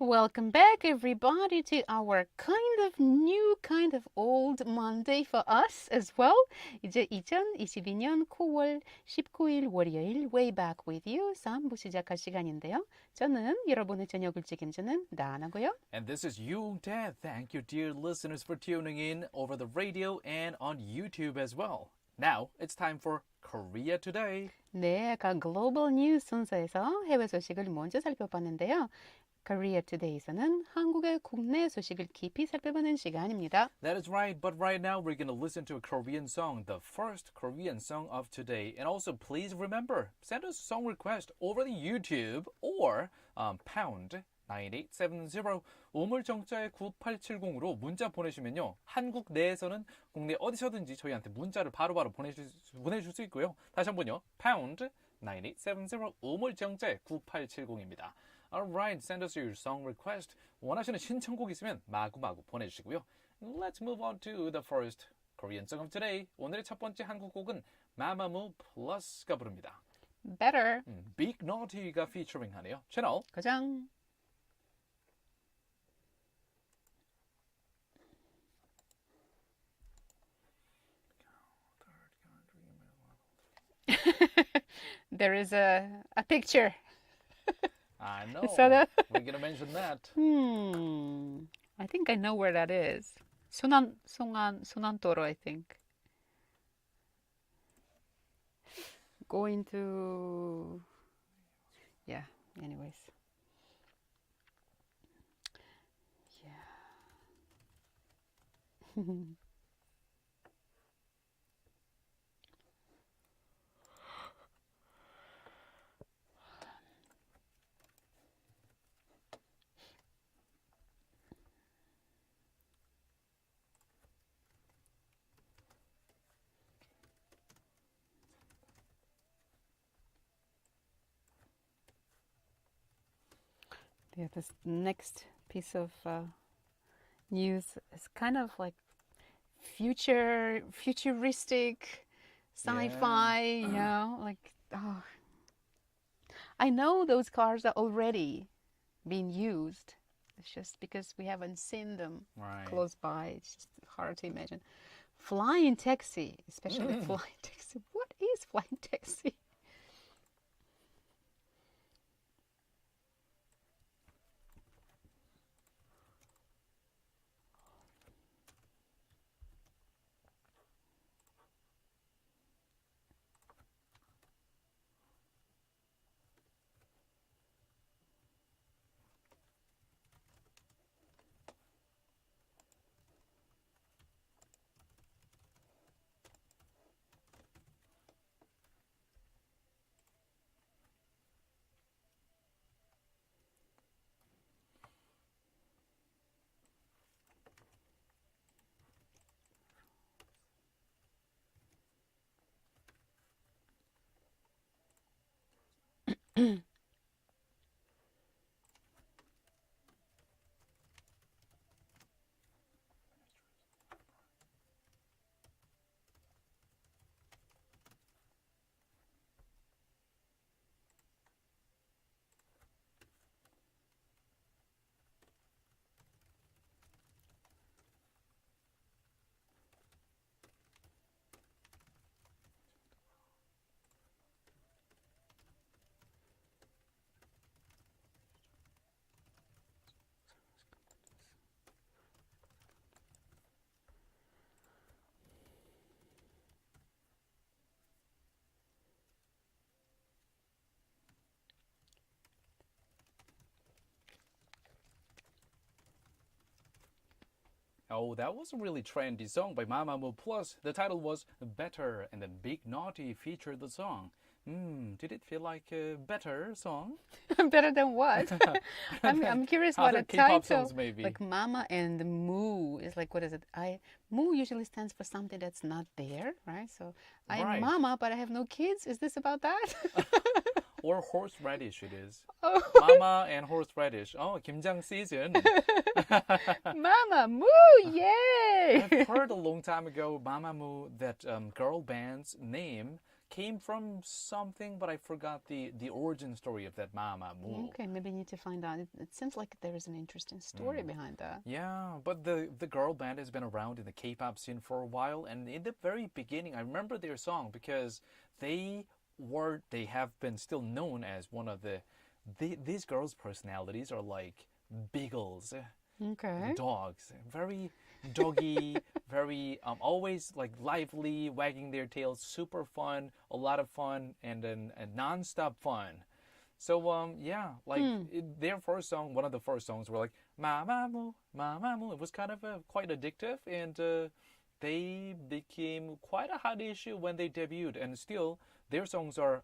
Welcome back, everybody, to our kind of new, kind of old Monday for us as well. 이제 2022년 9월 19일 월요일 Way Back With You 3부 시작할 시간인데요. 저는 여러분의 저녁을 책임지는 나나고요. And this is Yung Tae. Thank you, dear listeners, for tuning in over the radio and on YouTube as well. Now it's time for Korea Today. 네, 아까 글로벌 뉴스 순서에서 해외 소식을 먼저 살펴봤는데요. Korea Today에서는 한국의 국내 소식을 깊이 살펴보는 시간입니다. That is right, but right now we're going to listen to a Korean song, the first Korean song of today. And also, please remember, send us a song request over the YouTube or pound 9870 우물정자의 9870으로 문자 보내시면요. 한국 내에서는 국내 어디서든지 저희한테 문자를 바로바로 보내줄 수 있고요. 다시 한번요. pound 9870 우물정자의 9870입니다. Alright, send us your song request. 원하시는 신청곡 있으면 마구마구 보내주시고요. Let's move on to the first Korean song of today. 오늘의 첫 번째 한국 곡은 마마무 플러스가 부릅니다. Better. Big Naughty가 featuring 하네요. 채널 고정. There is a picture. I know. So We're going to mention that. I think I know where that is. Sunantoro, I think. Going to... Yeah, anyways. Yeah. Yeah, this next piece of news is kind of like futuristic, sci-fi, you know, like, oh. I know those cars are already being used. It's just because we haven't seen them Right. close by. It's just hard to imagine. Flying taxi, especially flying taxi. What is flying taxi? Oh, that was a really trendy song by Mamamoo. Plus, the title was Better, and then Big Naughty featured the song. Did it feel like a better song? Better than what? I'm curious what Other a K-pop title. songs, maybe. Like Mama and Moo is like, what is it? Moo usually stands for something that's not there, right? So I'm Right. Mama, but I have no kids. Is this about that? Or horseradish it is. Oh. Mama and horseradish. Oh, 김장 season. Mama Moo, yay! I've heard a long time ago, Mamamoo, that girl band's name came from something, but I forgot the origin story of that Mamamoo. Okay, maybe you need to find out. It seems like there is an interesting story behind that. Yeah, but the girl band has been around in the K-pop scene for a while, and in the very beginning, I remember their song because they have been still known as one of these girls' personalities are like beagles. Okay. Dogs, very doggy, very always like lively, wagging their tails, super fun, a lot of fun, and then non-stop fun. So yeah, like their first song, one of the first songs were like Mamamoo, Mamamoo. It was kind of quite addictive, and they became quite a hot issue when they debuted, and still their songs are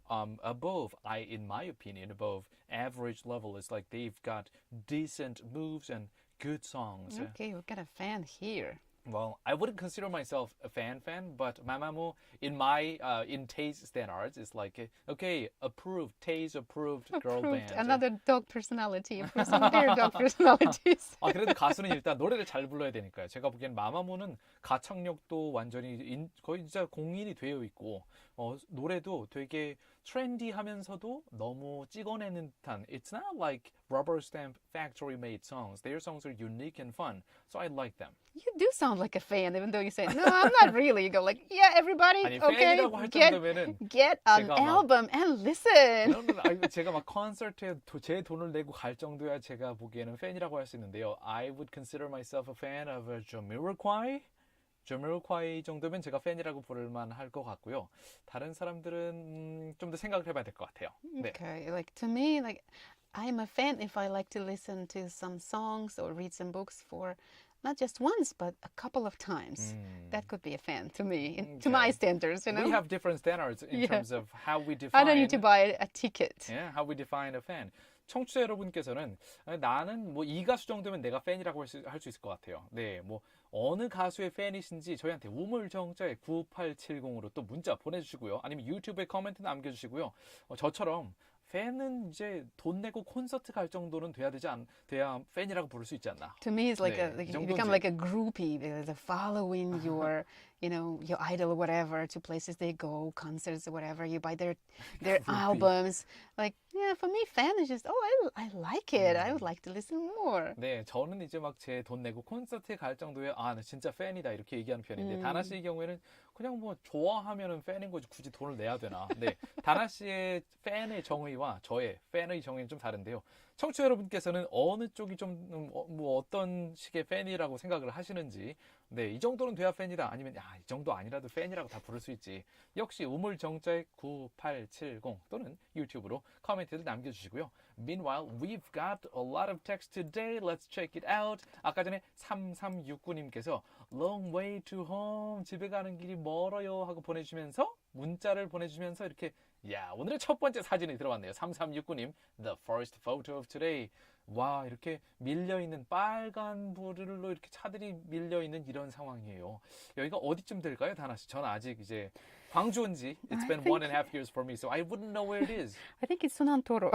in my opinion, above average level. It's like they've got decent moves and good songs. Okay, we've got a fan here. Well, I wouldn't consider myself a fan, but Mamamoo, in my in taste standards, is like okay, approved, taste approved girl Approved. band. Another dog personality. Approves some of their dog personalities. 아, 그래도 가수는 일단 노래를 잘 불러야 되니까요. 제가 보기엔 마마무는 가창력도 완전히 거의 진짜 공인이 되어 있고 노래도 되게 트렌디하면서도 너무 찍어내는 듯한. It's not like rubber stamp factory made songs. Their songs are unique and fun, so I like them. You do sound like a fan, even though you say, no, I'm not really. You go like, yeah, everybody, 아니 okay, 팬이라고 할 정도면은 get an 제가 막- album and listen. 제가 막 콘서트에 제 돈을 내고 갈 정도야 제가 보기에는 팬이라고 할 수 있는데요. I would consider myself a fan of Jamiroquai. Jamiroquai 정도면 제가 팬이라고 부를 만할 것 같고요. 다른 사람들은 좀 더 생각을 해봐야 될 것 같아요. 네. Okay, like to me, like I'm a fan if I like to listen to some songs or read some books for not just once, but a couple of times. That could be a fan to me, to my standards, you know. We have different standards in Yeah. terms of how we define. I don't need to buy a ticket. Yeah, how we define a fan. 청취자 여러분께서는 나는 뭐 이 가수 정도면 내가 팬이라고 할 수 있을 것 같아요. 네, 뭐 어느 가수의 팬이신지 저희한테 우물정자에 9870으로 또 문자 보내주시고요. 아니면 유튜브에 코멘트 남겨주시고요. 저처럼 팬은 이제 돈 내고 콘서트 갈 정도는 돼야 팬이라고 부를 수 있지 않나. To me, it's like 네, 이 you become 정도인지. like a groupie because they're following your idol or whatever to places they go, concerts or whatever. You buy their groupie. albums. Like, yeah, for me, fan is just, I like it. I would like to listen more. 네, 저는 이제 막 제 돈 내고 콘서트에 갈 정도의 나 진짜 팬이다 이렇게 얘기하는 편인데 다나 씨의 경우에는 그냥 뭐 좋아하면은 팬인 거지 굳이 돈을 내야 되나. 네, 다나 씨의 팬의 정의와 저의 팬의 정의는 좀 다른데요. 청취자 여러분께서는 어느 쪽이 좀 뭐 어떤 식의 팬이라고 생각을 하시는지, 네, 이 정도는 돼야 팬이다 아니면 이 정도 아니라도 팬이라고 다 부를 수 있지. 역시 우물 정자의 9870 또는 유튜브로 코멘트를 남겨주시고요. Meanwhile, we've got a lot of text today. Let's check it out. 아까 전에 3369님께서 long way to home, 집에 가는 길이 멀어요 하고 보내주시면서 문자를 보내주시면서 이렇게 오늘의 첫 번째 사진이 들어왔네요. 3369님, the first photo of today. 와, 이렇게 밀려있는 빨간 불로 이렇게 차들이 밀려있는 이런 상황이에요. 여기가 어디쯤 될까요, 다나씨? 저는 아직 이제 광주 온 지 it's been 1.5 years for me, so I wouldn't know where it is. I think it's 순환도로.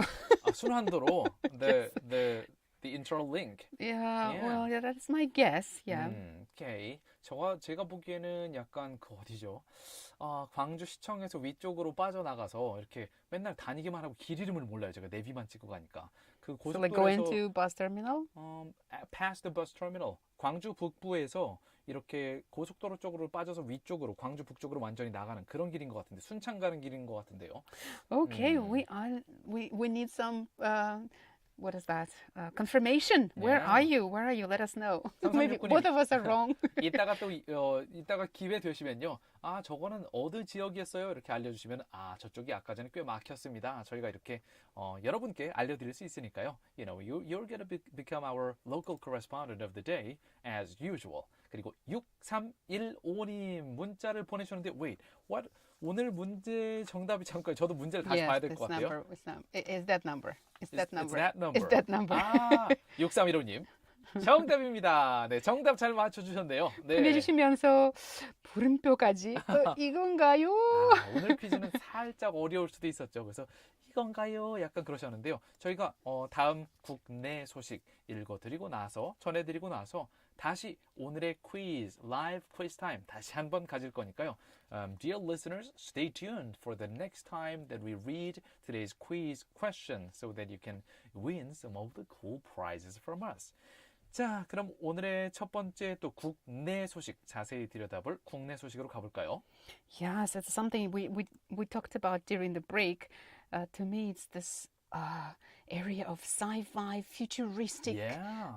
순환도로, the internal link. Yeah, Yeah. well, yeah, that's my guess. Yeah. 오케이. 제가 보기에는 약간 그 어디죠? 광주 시청에서 위쪽으로 빠져나가서 이렇게 맨날 다니기만 하고 길 이름을 몰라요. 제가 내비만 찍고 가니까. 그 So like go 고속도로에서 into bus terminal? past the bus terminal. 광주 북부에서 이렇게 고속도로 쪽으로 빠져서 위쪽으로 광주 북쪽으로 완전히 나가는 그런 길인 것 같은데 순창 가는 길인 것 같은데요. Okay, we need some what is that? Confirmation. Where Yeah. are you? Where are you? Let us know. Maybe 3369님. both of us are wrong. 이따가 기회 되시면요. 저거는 어느 지역이었어요? 이렇게 알려주시면 저쪽이 아까 전에 꽤 막혔습니다. 저희가 이렇게 여러분께 알려드릴 수 있으니까요. You're gonna become our local correspondent of the day as usual. 그리고 6315님 문자를 보내주셨는데 what? 오늘 문제 정답이 잠깐 저도 문제를 다시 봐야 될 것 같아요. Is that number? Is that number? It's that number. Is that number? 6315님. 정답입니다. 네, 정답 잘 맞춰주셨네요. 네. 보내주시면서 물음표까지 이건가요? 오늘 퀴즈는 살짝 어려울 수도 있었죠. 그래서 이건가요? 약간 그러셨는데요. 저희가 다음 국내 소식 읽어드리고 나서 전해드리고 나서 다시 오늘의 퀴즈, 라이브 퀴즈 타임 다시 한번 가질 거니까요. Dear listeners, stay tuned for the next time that we read today's quiz question so that you can win some of the cool prizes from us. 자, 그럼 오늘의 첫 번째 또 국내 소식 자세히 들여다볼 국내 소식으로 가볼까요? Yes, it's something we talked about during the break. To me, it's this area of sci-fi, futuristic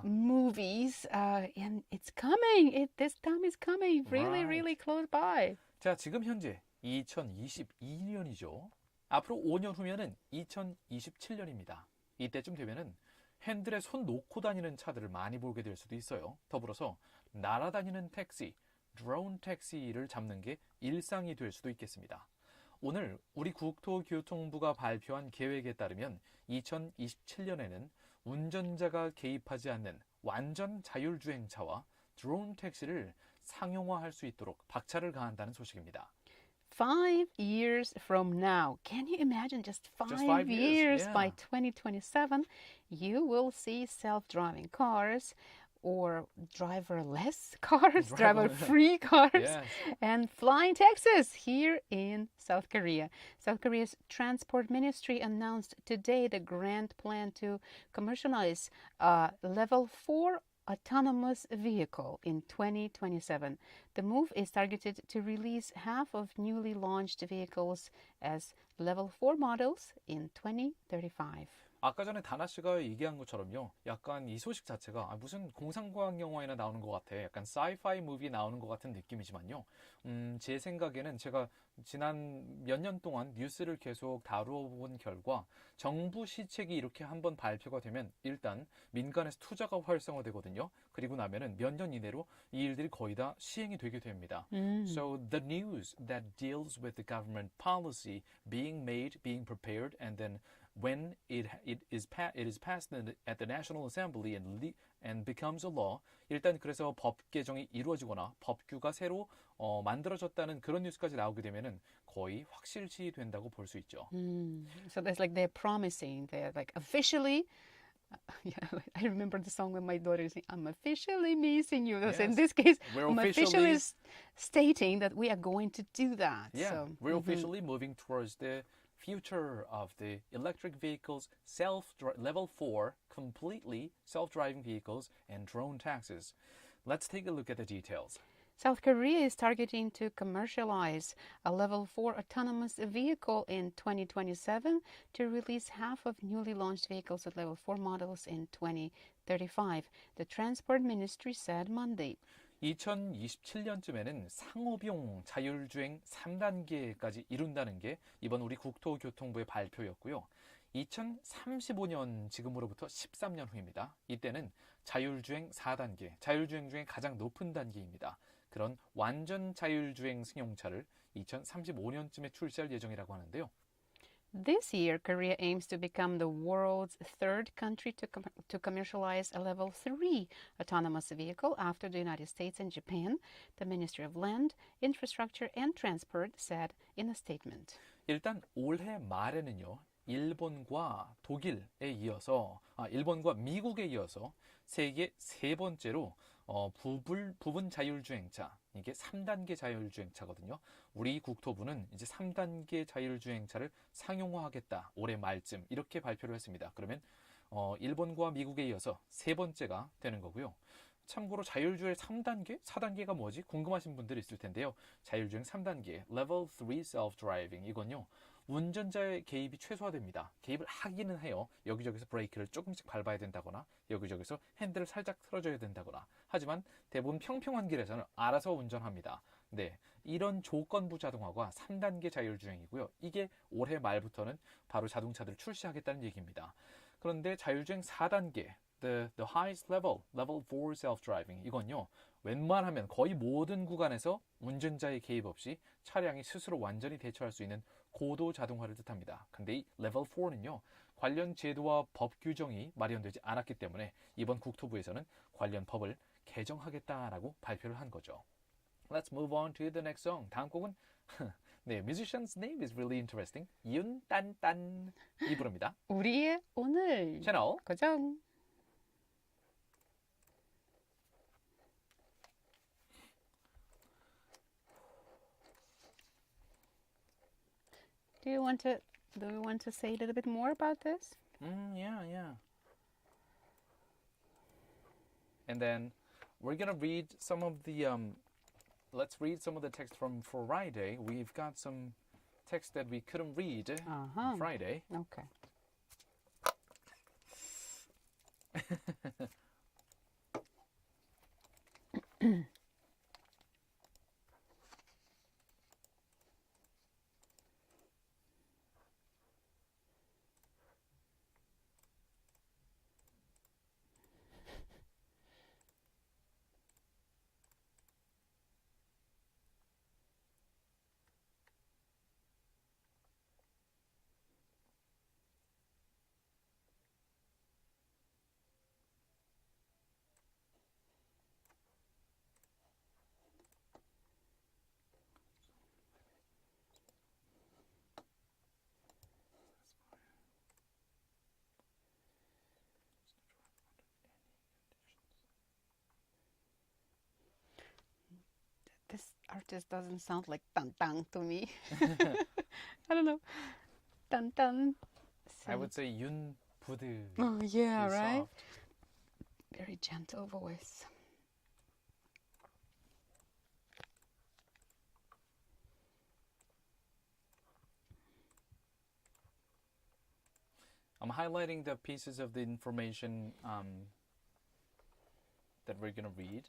movies, and it's coming. This time is coming, really, Right. really close by. 자, 지금 현재 2022년이죠. 앞으로 5년 후면은 2027년입니다. 이때쯤 되면은 핸들에 손 놓고 다니는 차들을 많이 보게 될 수도 있어요. 더불어서 날아다니는 택시, 드론 택시를 잡는 게 일상이 될 수도 있겠습니다. 오늘 우리 국토교통부가 발표한 계획에 따르면 2027년에는 운전자가 개입하지 않는 완전 자율주행차와 드론 택시를 상용화할 수 있도록 박차를 가한다는 소식입니다. 5 years from now, can you imagine just 5 5 years, by yeah. 2027, you will see self-driving cars or driverless cars, driver-free cars, Yes. and flying taxis here in South Korea. South Korea's transport ministry announced today the grand plan to commercialize a level 4 autonomous vehicle in 2027. The move is targeted to release half of newly launched vehicles as level 4 models in 2035. 아까 전에 다나 씨가 얘기한 것처럼요. 약간 이 소식 자체가 무슨 공상과학 영화에나 나오는 것 같아. 약간 사이파이 무비 나오는 것 같은 느낌이지만요. 제 생각에는 제가 지난 몇 년 동안 뉴스를 계속 다루어 본 결과 정부 시책이 이렇게 한번 발표가 되면 일단 민간에서 투자가 활성화되거든요. 그리고 나면은 몇 년 이내로 이 일들이 거의 다 시행이 되게 됩니다. So the news that deals with the government policy being made, being prepared, and then when it is passed at the National Assembly and becomes a law. 일단 그래서 법 개정이 이루어지거나 법규가 새로 만들어졌다는 그런 뉴스까지 나오게 되면은 거의 확실시 된다고 볼 수 있죠. So that's like they're promising. They're like officially. Yeah, I remember the song when my daughter is saying, "I'm officially missing you." So in Yes. this case, We're I'm officially stating that we are going to do that. Yeah, So, we're officially moving towards the future of the electric vehicles, level 4, completely self-driving vehicles and drone taxis. Let's take a look at the details. South Korea is targeting to commercialize a level 4 autonomous vehicle in 2027 to release half of newly launched vehicles at level 4 models in 2035, the Transport Ministry said Monday. 2027년쯤에는 상업용 자율주행 3단계까지 이룬다는 게 이번 우리 국토교통부의 발표였고요. 2035년 지금으로부터 13년 후입니다. 이때는 자율주행 4단계, 자율주행 중에 가장 높은 단계입니다. 그런 완전 자율주행 승용차를 2035년쯤에 출시할 예정이라고 하는데요. This year, Korea aims to become the world's third country to commercialize a level 3 autonomous vehicle after the United States and Japan, the Ministry of Land, Infrastructure and Transport said in a statement. 일단 올해 말에는요. 일본과 미국에 이어서 세계 세 번째로 부분 자율주행차, 이게 3단계 자율주행차거든요. 우리 국토부는 이제 3단계 자율주행차를 상용화하겠다. 올해 말쯤 이렇게 발표를 했습니다. 그러면 일본과 미국에 이어서 세 번째가 되는 거고요. 참고로 자율주행 3단계, 4단계가 뭐지? 궁금하신 분들이 있을 텐데요. 자율주행 3단계, Level 3 Self-Driving 이건요. 운전자의 개입이 최소화됩니다. 개입을 하기는 해요. 여기저기서 브레이크를 조금씩 밟아야 된다거나 여기저기서 핸들을 살짝 틀어줘야 된다거나 하지만 대부분 평평한 길에서는 알아서 운전합니다. 네, 이런 조건부 자동화가 3단계 자율주행이고요. 이게 올해 말부터는 바로 자동차들을 출시하겠다는 얘기입니다. 그런데 자율주행 4단계, the highest level, level 4 self-driving 이건요. 웬만하면 거의 모든 구간에서 운전자의 개입 없이 차량이 스스로 완전히 대처할 수 있는 고도 자동화를 뜻합니다. 근데 이 레벨 4는요. 관련 제도와 법 규정이 마련되지 않았기 때문에 이번 국토부에서는 관련 법을 개정하겠다라고 발표를 한 거죠. Let's move on to the next song. 다음 곡은 네, musician's name is really interesting. 윤딴딴이 부릅니다. 우리의 오늘 채널 고정. Do we want to say a little bit more about this? Yeah. And then we're gonna read some of the let's read some of the text from Friday. We've got some text that we couldn't read on Friday. Okay. This artist doesn't sound like Tan Tan to me. I don't know. Tan Tan. I would say Yun Budu. Oh yeah, is right. soft. Very gentle voice. I'm highlighting the pieces of the information that we're gonna read.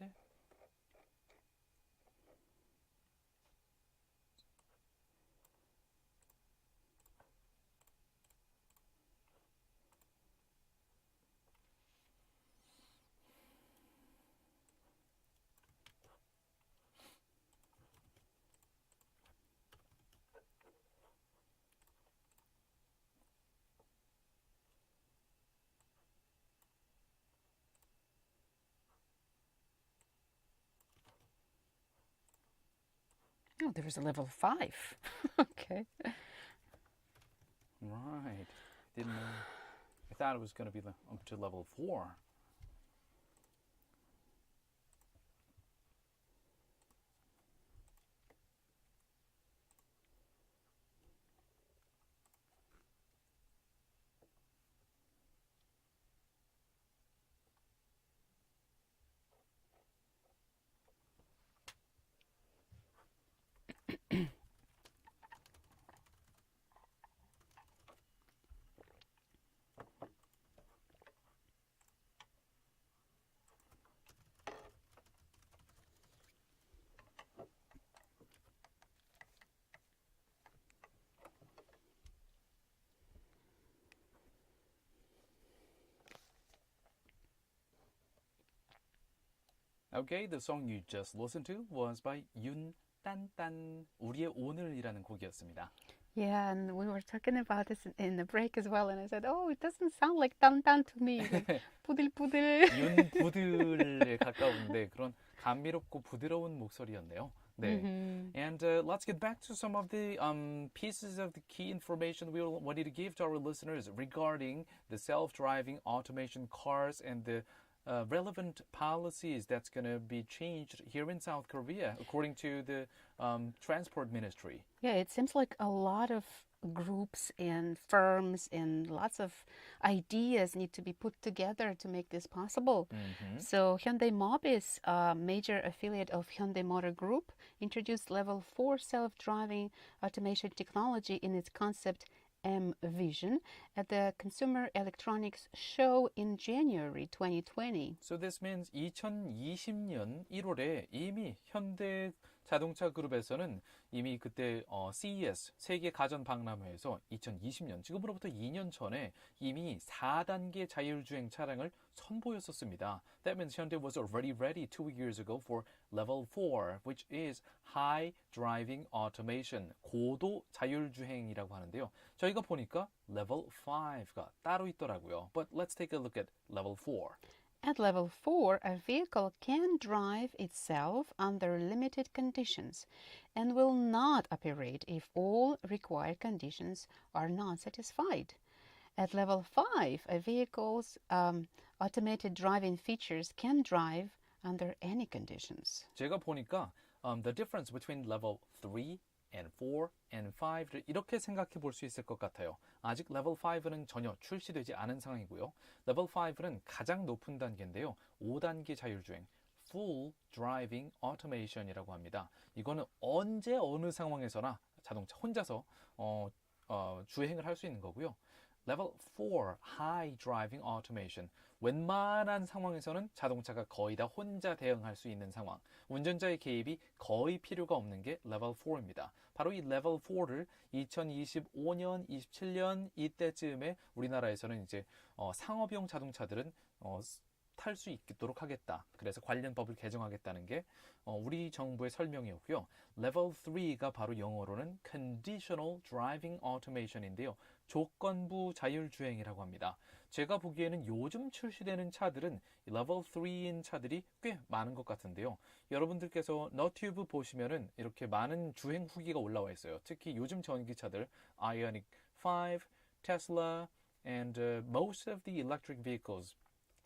Oh, there is a level 5. Okay. Right. Didn't know. I thought it was going to be up to level 4. Okay, the song you just listened to was by Yun Tan, 우리의 오늘이라는 곡이었습니다. Yeah, and we were talking about this in the break as well, and I said, "Oh, it doesn't sound like dandan to me, like 부들부들." 윤부들에 가까운데 그런 감미롭고 부드러운 목소리였네요. 네. And let's get back to some of the pieces of the key information we wanted to give to our listeners regarding the self-driving automation cars and the relevant policies that's going to be changed here in South Korea, according to the Transport Ministry. Yeah, it seems like a lot of groups and firms and lots of ideas need to be put together to make this possible. So Hyundai Mobis, a major affiliate of Hyundai Motor Group, introduced level 4 self-driving automation technology in its concept M-Vision at the Consumer Electronics Show in January 2020. So this means 2020년 1월에 이미 현대 자동차 그룹에서는 이미 그때 CES 세계 가전 박람회에서 2020년 지금으로부터 2년 전에 이미 4단계 자율주행 차량을 선보였었습니다. That means Hyundai was already ready 2 years ago for level 4, which is high driving automation, 고도 자율주행이라고 하는데요. 저희가 보니까 level 5가 따로 있더라고요. But let's take a look at level 4. At level 4, a vehicle can drive itself under limited conditions and will not operate if all required conditions are not satisfied. At level 5, a vehicle's automated driving features can drive under any conditions. 제가 보니까 the difference between level 3 and 4 and 5를 이렇게 생각해 볼 수 있을 것 같아요. 아직 레벨 5는 전혀 출시되지 않은 상황이고요. 레벨 5는 가장 높은 단계인데요. 5단계 자율주행, Full Driving Automation이라고 합니다. 이거는 언제 어느 상황에서나 자동차 혼자서 주행을 할 수 있는 거고요. 레벨 4, High Driving Automation. 웬만한 상황에서는 자동차가 거의 다 혼자 대응할 수 있는 상황. 운전자의 개입이 거의 필요가 없는 게 레벨 4입니다. 바로 이 레벨 4를 2025년, 27년 이때쯤에 우리나라에서는 이제 상업용 자동차들은 탈 수 있도록 하겠다. 그래서 관련 법을 개정하겠다는 게 우리 정부의 설명이었고요. 레벨 3가 바로 영어로는 Conditional Driving Automation인데요. 조건부 자율주행이라고 합니다. 제가 보기에는 요즘 출시되는 차들은 레벨 3인 차들이 꽤 많은 것 같은데요. 여러분들께서 너튜브 보시면은 이렇게 많은 주행 후기가 올라와 있어요. 특히 요즘 전기차들 Ioniq 5, Tesla, and most of the electric vehicles,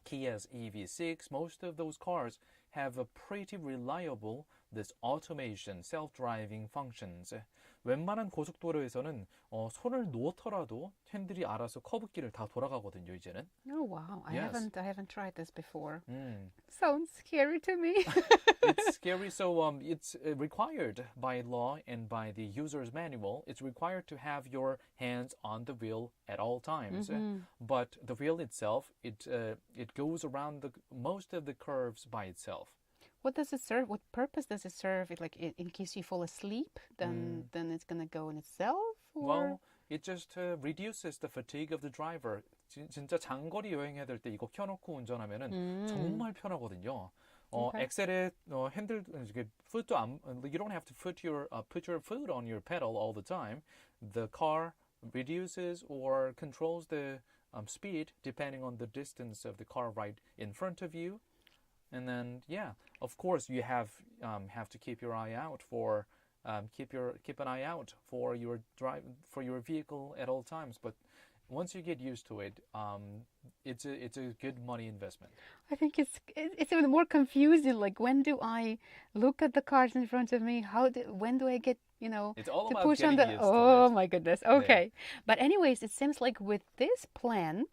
Kia's EV6, most of those cars have a pretty reliable this automation, self-driving functions. 웬만한 고속도로에서는 손을 놓더라도 핸들이 알아서 커브길을 다 돌아가거든요, 이제는. Oh wow, I Yes. haven't tried this before. Sounds scary to me. It's scary, so it's required by law and by the user's manual. It's required to have your hands on the wheel at all times. But the wheel itself, it goes around most of the curves by itself. What does it serve? What purpose does it serve? Like in case you fall asleep, then it's gonna go in itself? Or? Well, it just reduces the fatigue of the driver. 진짜 장거리 여행해야 될 때 이거 켜놓고 운전하면은 정말 편하거든요. Okay. 엑셀에 핸들 이게 foot도 안, you don't have to put your foot on your pedal all the time. The car reduces or controls the speed depending on the distance of the car right in front of you. And then, yeah, of course, you have to keep your eye out for keep an eye out for your vehicle at all times. But once you get used to it, it's a good money investment. I think it's even more confusing. Like, when do I look at the cars in front of me? When do I get, It's all to about push on getting the? used to Oh it. my goodness. Okay. But anyways, it seems like with this plan,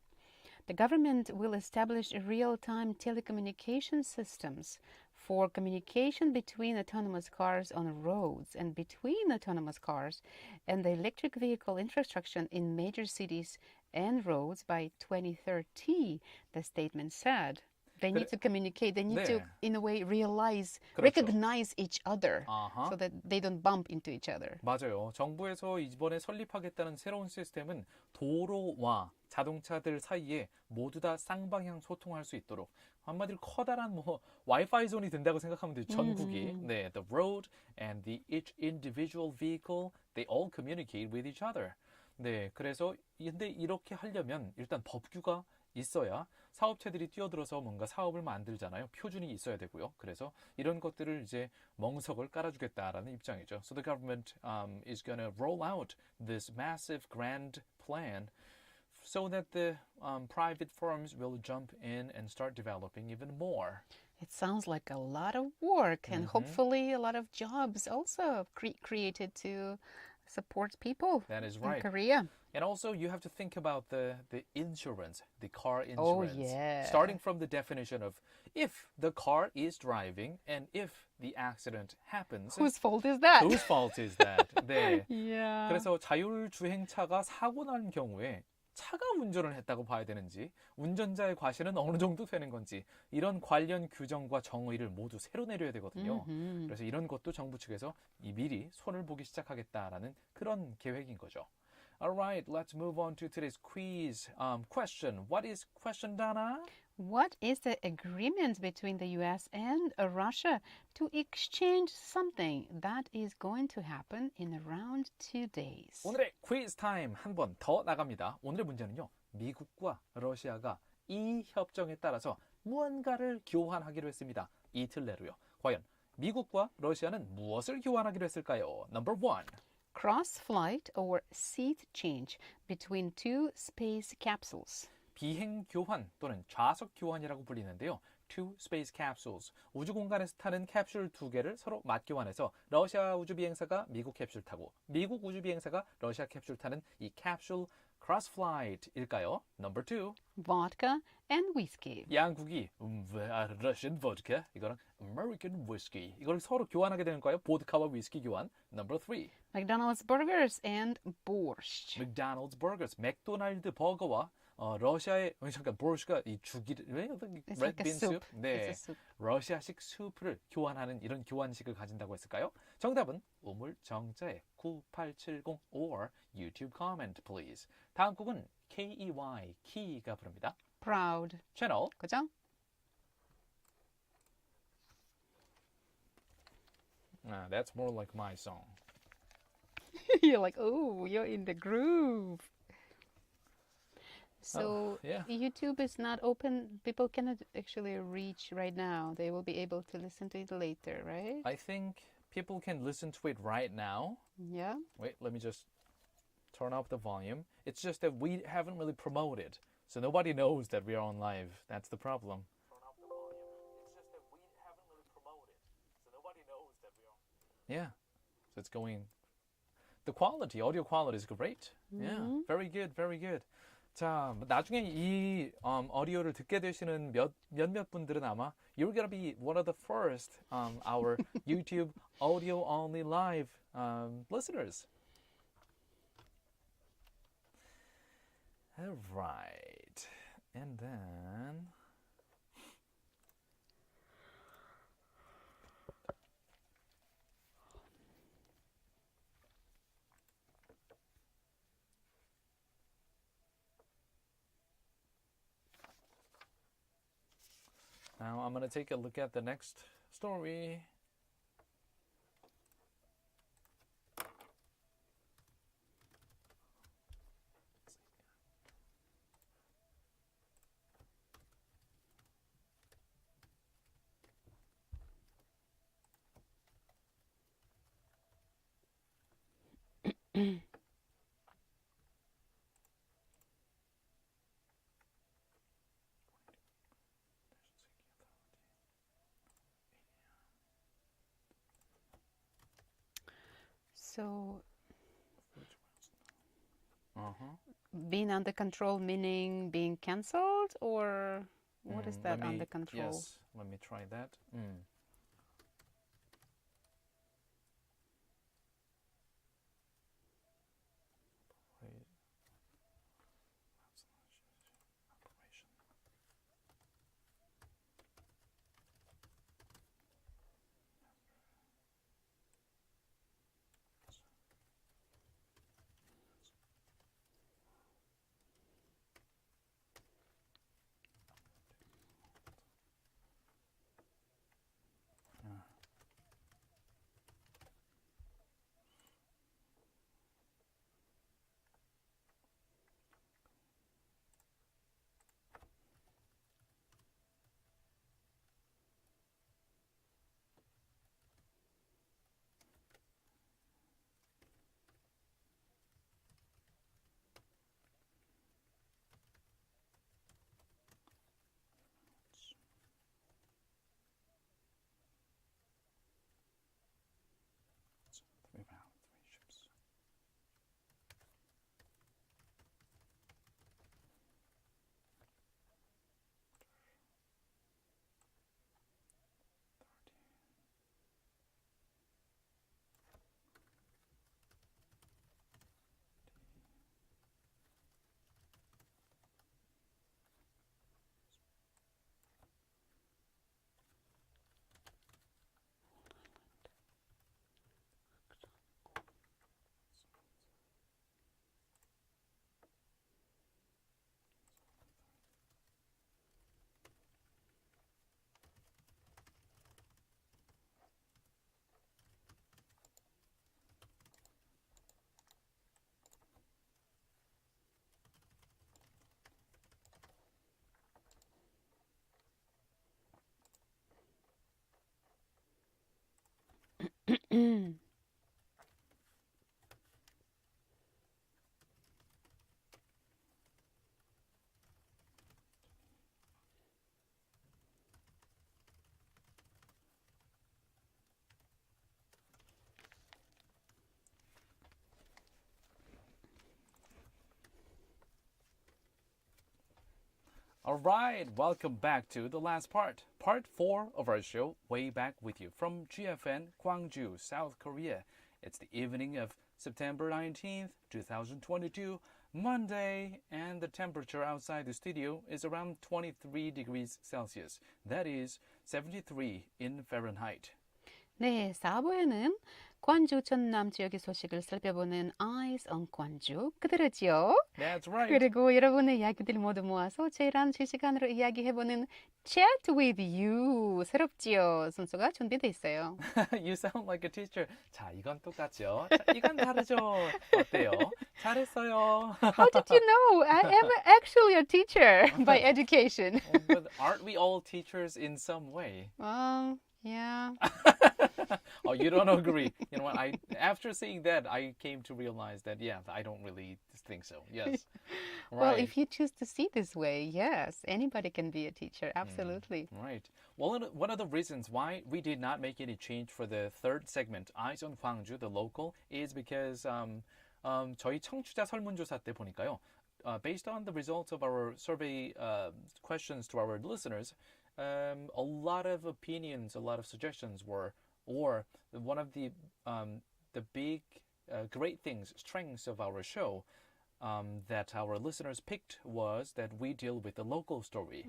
the government will establish real-time telecommunication systems for communication between autonomous cars on roads and between autonomous cars and the electric vehicle infrastructure in major cities and roads by 2030, the statement said. They need to communicate. They need to, 네. in a way, 그렇죠. recognize each other 아하. so that they don't bump into each other. 맞아요. 정부에서 이번에 설립하겠다는 새로운 시스템은 도로와 자동차들 사이에 모두 다 쌍방향 소통할 수 있도록, 한마디로 커다란 와이파이 존이 된다고 생각하면 돼요. 전국이. 네, the road and the each individual vehicle, they all communicate with each other. 네, 그래서 근데 이렇게 하려면 일단 법규가 있어야 사업체들이 뛰어들어서 뭔가 사업을 만들잖아요. 표준이 있어야 되고요. 그래서 이런 것들을 이제 멍석을 깔아주겠다라는 입장이죠. So the government is going to roll out this massive grand plan so that the private firms will jump in and start developing even more. It sounds like a lot of work and hopefully a lot of jobs also created to support people That is in right. Korea. And also, you have to think about the insurance, the car Oh, insurance. yeah. Starting from the definition of if the car is driving and if the accident happens, Whose fault is that? whose fault is that? 네. Yeah. 그래서 자율주행차가 사고 난 경우에 차가 운전을 했다고 봐야 되는지, 운전자의 과실은 어느 정도 되는 건지, 이런 관련 규정과 정의를 모두 새로 내려야 되거든요. 그래서 이런 것도 정부 측에서 미리 손을 보기 시작하겠다라는 그런 계획인 거죠. Alright, let's move on to today's quiz question. What is question, Dana? What is the agreement between the US and Russia to exchange something that is going to happen in around 2 days? 오늘의 quiz 타임 한 번 더 나갑니다. 오늘의 문제는요. 미국과 러시아가 이 협정에 따라서 무언가를 교환하기로 했습니다. 이틀 내로요. 과연 미국과 러시아는 무엇을 교환하기로 했을까요? Number 1. Cross flight or seat change between two space capsules. 비행 교환 또는 좌석 교환이라고 불리는데요. Two space capsules. 우주 공간에서 타는 캡슐 두 개를 서로 맞교환해서 러시아 우주 비행사가 미국 cap슐 타고 미국 우주 비행사가 러시아 캡슐 타는 이 캡슐 cross flight일까요? Number 2. Vodka and whiskey. 양국이 Russian vodka 이거랑 American whiskey 이걸 서로 교환하게 되는 거예요. 보드카와 위스키 교환. Number 3. McDonald's burgers and borscht. McDonald's burgers. 맥도날드 버거와 러시아의 잠깐 보르시가 이 죽이 왜 It's red like a bean soup. soup? 네. It's a soup. 러시아식 수프를 교환하는 이런 교환식을 가진다고 했을까요? 정답은 우물 정자에 9870 or YouTube comment please. 다음 곡은 KEY 키가 부릅니다. Proud. 채널 그죠? That's more like my song. You're like, oh, you're in the groove. So yeah. YouTube is not open. People cannot actually reach right now. They will be able to listen to it later, right? I think people can listen to it right now. Yeah. Wait, let me just turn up the volume. It's just that we haven't really promoted, so nobody knows that we are on live. That's the problem. Turn up the volume. It's just that we haven't really promoted, so nobody knows that we are. Yeah, so it's going. The quality, audio quality is great. Yeah, very good, very good. 자, 나중에 이 오디오를 듣게 되시는 몇몇 분들은 아마 you're gonna be one of the first our YouTube audio only live listeners. All right, and then. Now I'm going to take a look at the next story. So Uh-huh. being under control meaning being cancelled, or what is that under control? Yes, let me try that. Three round, three ships. All right, welcome back to the last part 4 of our show, Way Back With You from GFN, Gwangju, South Korea. It's the evening of September 19th, 2022, Monday, and the temperature outside the studio is around 23 degrees Celsius. That is 73 in Fahrenheit. 네, 4부에는 관주 전남 지역의 소식을 살펴보는 Eyes on 관주 그대로지요. That's right. 그리고 여러분의 이야기들 모두 모아서 제일 실시간으로 이야기해보는 Chat with You 새롭지요. 순서가 준비돼 있어요. You sound like a teacher. 자, 이건 똑같죠. 자, 이건 다르죠. 어때요? 잘했어요. How did you know? I am actually a teacher by education. But aren't we all teachers in some way? Yeah. Oh, you don't agree. You know what? After seeing that, I came to realize that, yeah, I don't really think so. Yes. Well, Right. if you choose to see this way, yes, anybody can be a teacher. Absolutely. Right. Well, one of the reasons why we did not make any change for the third segment, Eyes on Gwangju, the local, is because 저희 청취자 설문조사 때 보니까요. Based on the results of our survey questions to our listeners, a lot of opinions, a lot of suggestions were, or one of the big great things, strengths of our show that our listeners picked was that we deal with the local story.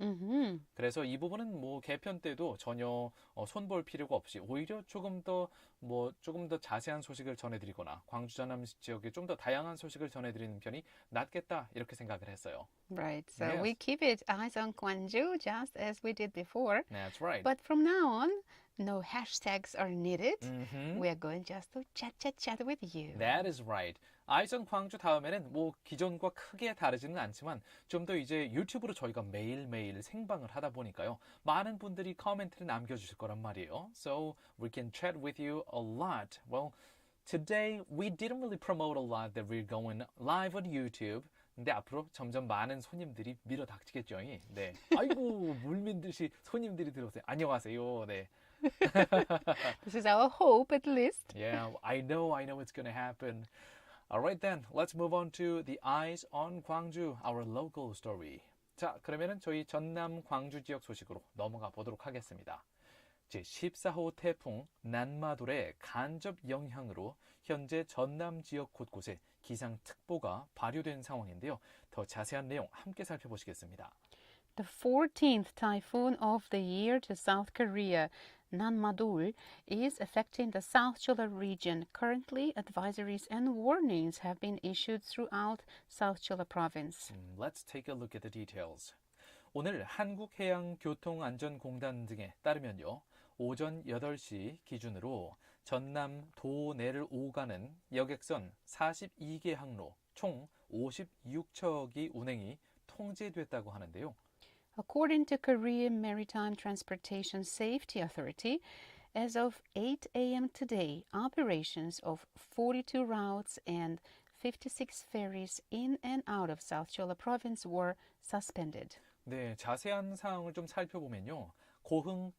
그래서 이 부분은 뭐 개편 때도 전혀 손볼 필요가 없이 오히려 조금 더 자세한 소식을 전해드리거나 광주 전남 지역에 좀 더 다양한 소식을 전해드리는 편이 낫겠다 이렇게 생각을 했어요. Right. So Yes. we keep it eyes on Gwangju just as we did before. That's right. But from now on, no hashtags are needed. Mhm. We are going just to chat with you. That is right. Eyes on 광주 다음에는 뭐 기존과 크게 다르지는 않지만 좀 더 이제 유튜브로 저희가 매일매일 생방을 하다 보니까요. 많은 분들이 코멘트를 남겨주실 거란 말이에요. So we can chat with you a lot. Well, Today we didn't really promote a lot that we're going live on YouTube. 근데 앞으로 점점 많은 손님들이 밀어닥치겠죠. 네. 아이고 물민 듯이 손님들이 들어오세요. 안녕하세요. 네. This is our hope, at least. Yeah, I know it's gonna happen. Alright then, let's move on to the Eyes on Gwangju, our local story. 자, 그러면은 저희 전남 광주 지역 소식으로 넘어가 보도록 하겠습니다. 제14호 태풍 난마돌의 간접 영향으로 현재 전남 지역 곳곳에 기상특보가 발효된 상황인데요. 더 자세한 내용 함께 살펴보시겠습니다. The 14th typhoon of the year to South Korea, Nanmadol, is affecting the South Jeolla region. Currently, advisories and warnings have been issued throughout South Jeolla province. Let's take a look at the details. 오늘 한국해양교통안전공단 등에 따르면요. 오전 8시 기준으로 전남 도내를 오가는 여객선 42개 항로 총 56척이 운행이 통제됐다고 하는데요. According to Korean Maritime Transportation Safety Authority, as of 8 a.m. today, operations of 42 routes and 56 ferries in and out of South Jeolla province were suspended. 네, 자세한 사항을 좀 살펴보면요. 고흥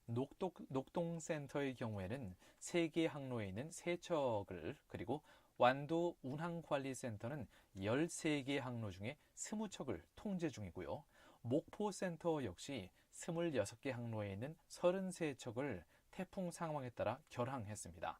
녹동센터의 경우에는 3개 항로에 있는 3척을 그리고 완도 운항관리센터는 13개 항로 중에 20척을 통제 중이고요. 목포센터 역시 26개 항로에 있는 33척을 태풍 상황에 따라 결항했습니다.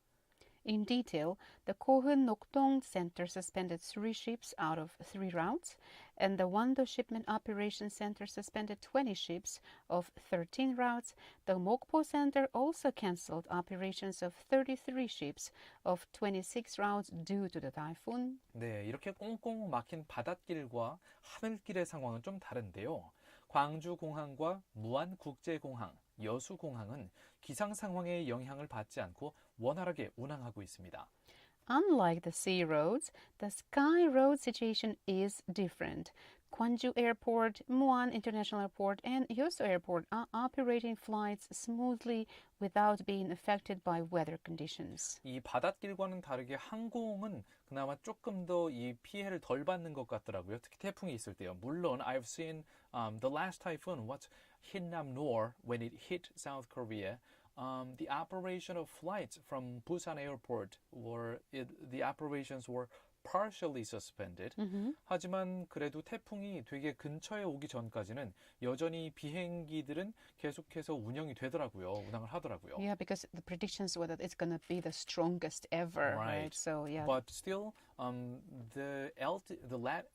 In detail, the Kohun Nokdong Center suspended 3 ships out of 3 routes, and the Wando Shipment Operations Center suspended 20 ships of 13 routes. The Mokpo Center also canceled operations of 33 ships of 26 routes due to the typhoon. 네, 이렇게 꽁꽁 막힌 바닷길과 하늘길의 상황은 좀 다른데요. 광주공항과 무안국제공항, 여수공항은 기상 상황의 영향을 받지 않고 원활하게 운항하고 있습니다. Unlike the sea roads, the sky road situation is different. Gwangju Airport, Muan International Airport, and Yosu Airport are operating flights smoothly without being affected by weather conditions. 이 바닷길과는 다르게 항공은 그나마 조금 더 이 피해를 덜 받는 것 같더라고요. 특히 태풍이 있을 때요. 물론 I've seen the last typhoon, what's Hinnam-nor, when it hit South Korea. The operation of flights from Busan Airport the operations were partially suspended. 하지만 그래도 태풍이 되게 근처에 오기 전까지는 여전히 비행기들은 계속해서 운영이 되더라고요. 운항을 하더라고요. Yeah, because the predictions were that it's going to be the strongest ever, right? So yeah. But still, the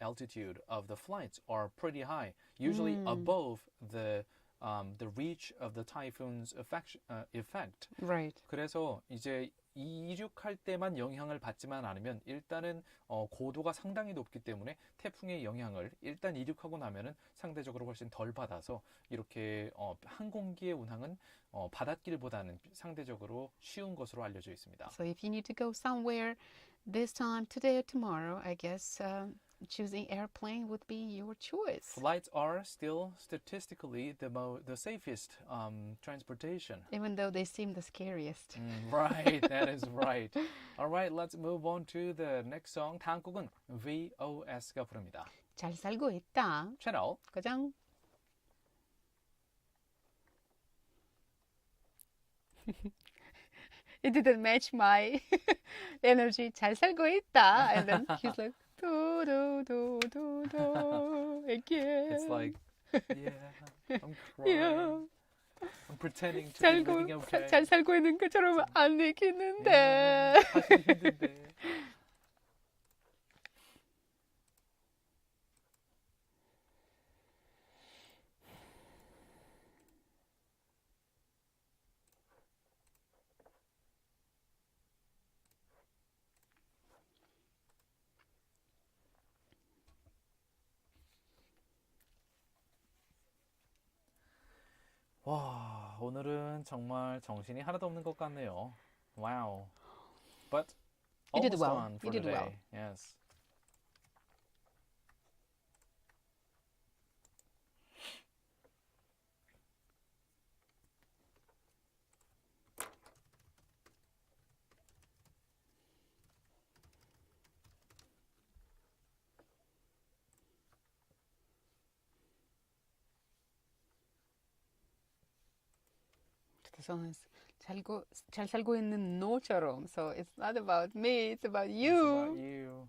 altitude of the flights are pretty high, usually above the reach of the typhoon's effect. Right. 그래서 이제 이륙할 때만 영향을 받지만 않으면 일단은 고도가 상당히 높기 때문에 태풍의 영향을 일단 이륙하고 나면은 상대적으로 훨씬 덜 받아서 이렇게 항공기의 운항은 바닷길보다는 상대적으로 쉬운 것으로 알려져 있습니다. So if you need to go somewhere this time, today or tomorrow, I guess choosing airplane would be your choice. Flights are still statistically the safest transportation. Even though they seem the scariest. Right, that is right. All right, let's move on to the next song. 다음 곡은 VOS가 부릅니다. 잘 살고 있다. 채널 고정. It didn't match my energy. 잘 살고 있다. And then he's like, do, do, do, do, do, again. It's like, yeah, I'm crying. Yeah. I'm pretending to be living okay. 잘 살고 있는 것처럼 안 느끼는데. 사실 힘든데. 와, 오늘은 정말 정신이 하나도 없는 것 같네요. Wow. But You did almost well. done for You did today. well. Yes. 잘 살고 있는 노처럼. So it's not about me, it's about It's you. about you.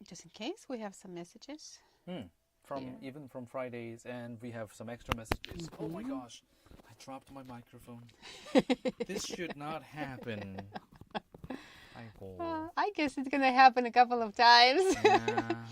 Just in case we have some messages. Even from Fridays, and we have some extra messages. Oh my gosh, I dropped my microphone. This should not happen. 아이고. I guess it's gonna happen a couple of times. Yeah.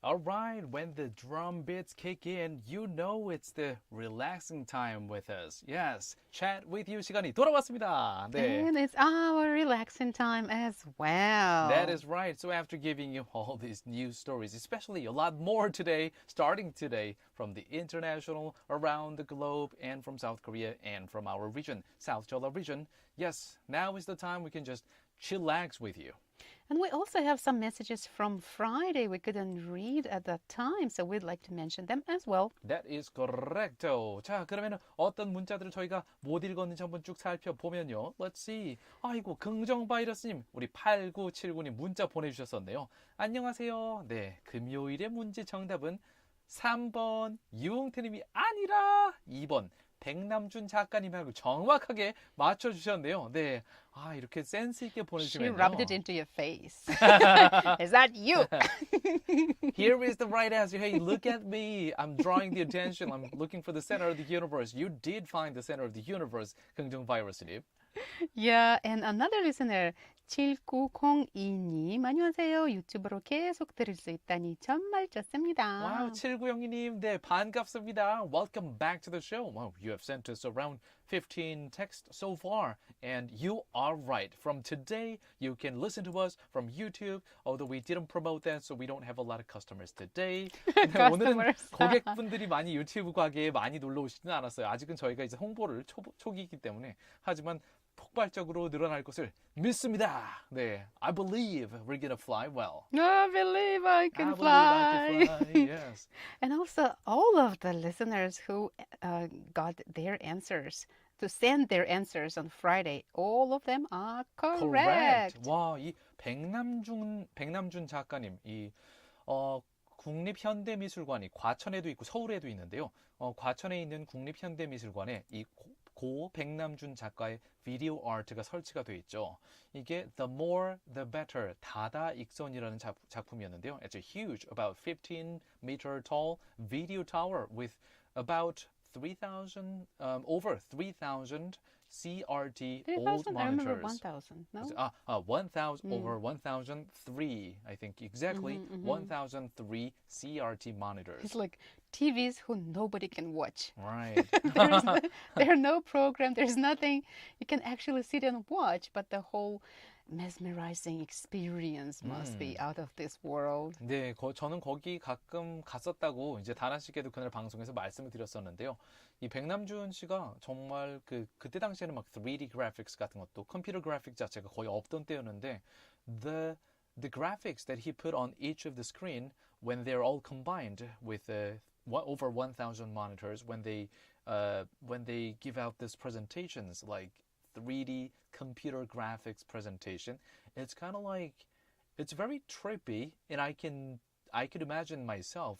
All right, when the drum beats kick in, you know it's the relaxing time with us. Yes, chat with you 시간이 돌아왔습니다. 네. And it's our relaxing time as well. That is right. So after giving you all these news stories, especially a lot more today, starting today from the international, around the globe, and from South Korea, and from our region, South Jeolla region, yes, now is the time we can just chillax with you. And we also have some messages from Friday we couldn't read at that time, so we'd like to mention them as well. That is correcto. 자, 그러면 어떤 문자들을 저희가 못 읽었는지 한번 쭉 살펴보면요. Let's see. 아이고, 긍정바이러스님, 우리 8979님 문자 보내주셨었네요. 안녕하세요. 네, 금요일의 문제 정답은 3번 유흥태님이 아니라 2번 백남준 작가님하고 정확하게 맞춰주셨네요. 네, 아 이렇게 센스 있게 She 보내주시면요. rubbed it into your face. Is that you? Here is the right answer. Hey, look at me. I'm drawing the attention. I'm looking for the center of the universe. You did find the center of the universe, 긍정바이러스님. Yeah, and another listener, 7902님, 안녕하세요. 유튜브로 계속 들을 수 있다니 정말 좋습니다. 와우, 7902님, 네, 반갑습니다. Welcome back to the show. Wow, you have sent us around 15 texts so far, and you are right. From today, you can listen to us from YouTube, although we didn't promote that, so we don't have a lot of customers today. 오늘은 고객분들이 많이 유튜브 가게에 많이 놀러 오시지는 않았어요. 아직은 저희가 이제 홍보를 초기이기 때문에. 하지만 폭발적으로 늘어날 것을 믿습니다. 네, I believe we're gonna fly well. I believe I can I fly. believe I can fly. Yes. And also all of the listeners who got their answers, to send their answers on Friday, all of them are correct. 와, 이 백남준 작가님, 이 국립현대미술관이 과천에도 있고 서울에도 있는데요. 과천에 있는 국립현대미술관에 이 고 백남준 작가의 비디오 아트가 설치가 되어 있죠. 이게 The More The Better 다다익선이라는 작품이었는데요. It's a huge, about 15-meter tall video tower with about 3,000, over 3,000 CRT 3,000? old I remember monitors. 1,000. No? 1,000 over 1,003, I think exactly 1,003 CRT monitors. It's like TVs who nobody can watch. Right. There are no program. There's nothing you can actually sit and watch. But the whole mesmerizing experience must be out of this world. 네, 저는 거기 가끔 갔었다고 이제 다나 씨께도 그날 방송에서 말씀을 드렸었는데요. 이 백남준 씨가 정말 그때 당시에는 막 3D graphics 같은 것도 컴퓨터 그래픽 자체가 거의 없던 때였는데 the graphics that he put on each of the screen when they're all combined with over 1,000 monitors when they when they give out these presentations, like 3D computer graphics presentation, it's kind of like it's very trippy, and I could imagine myself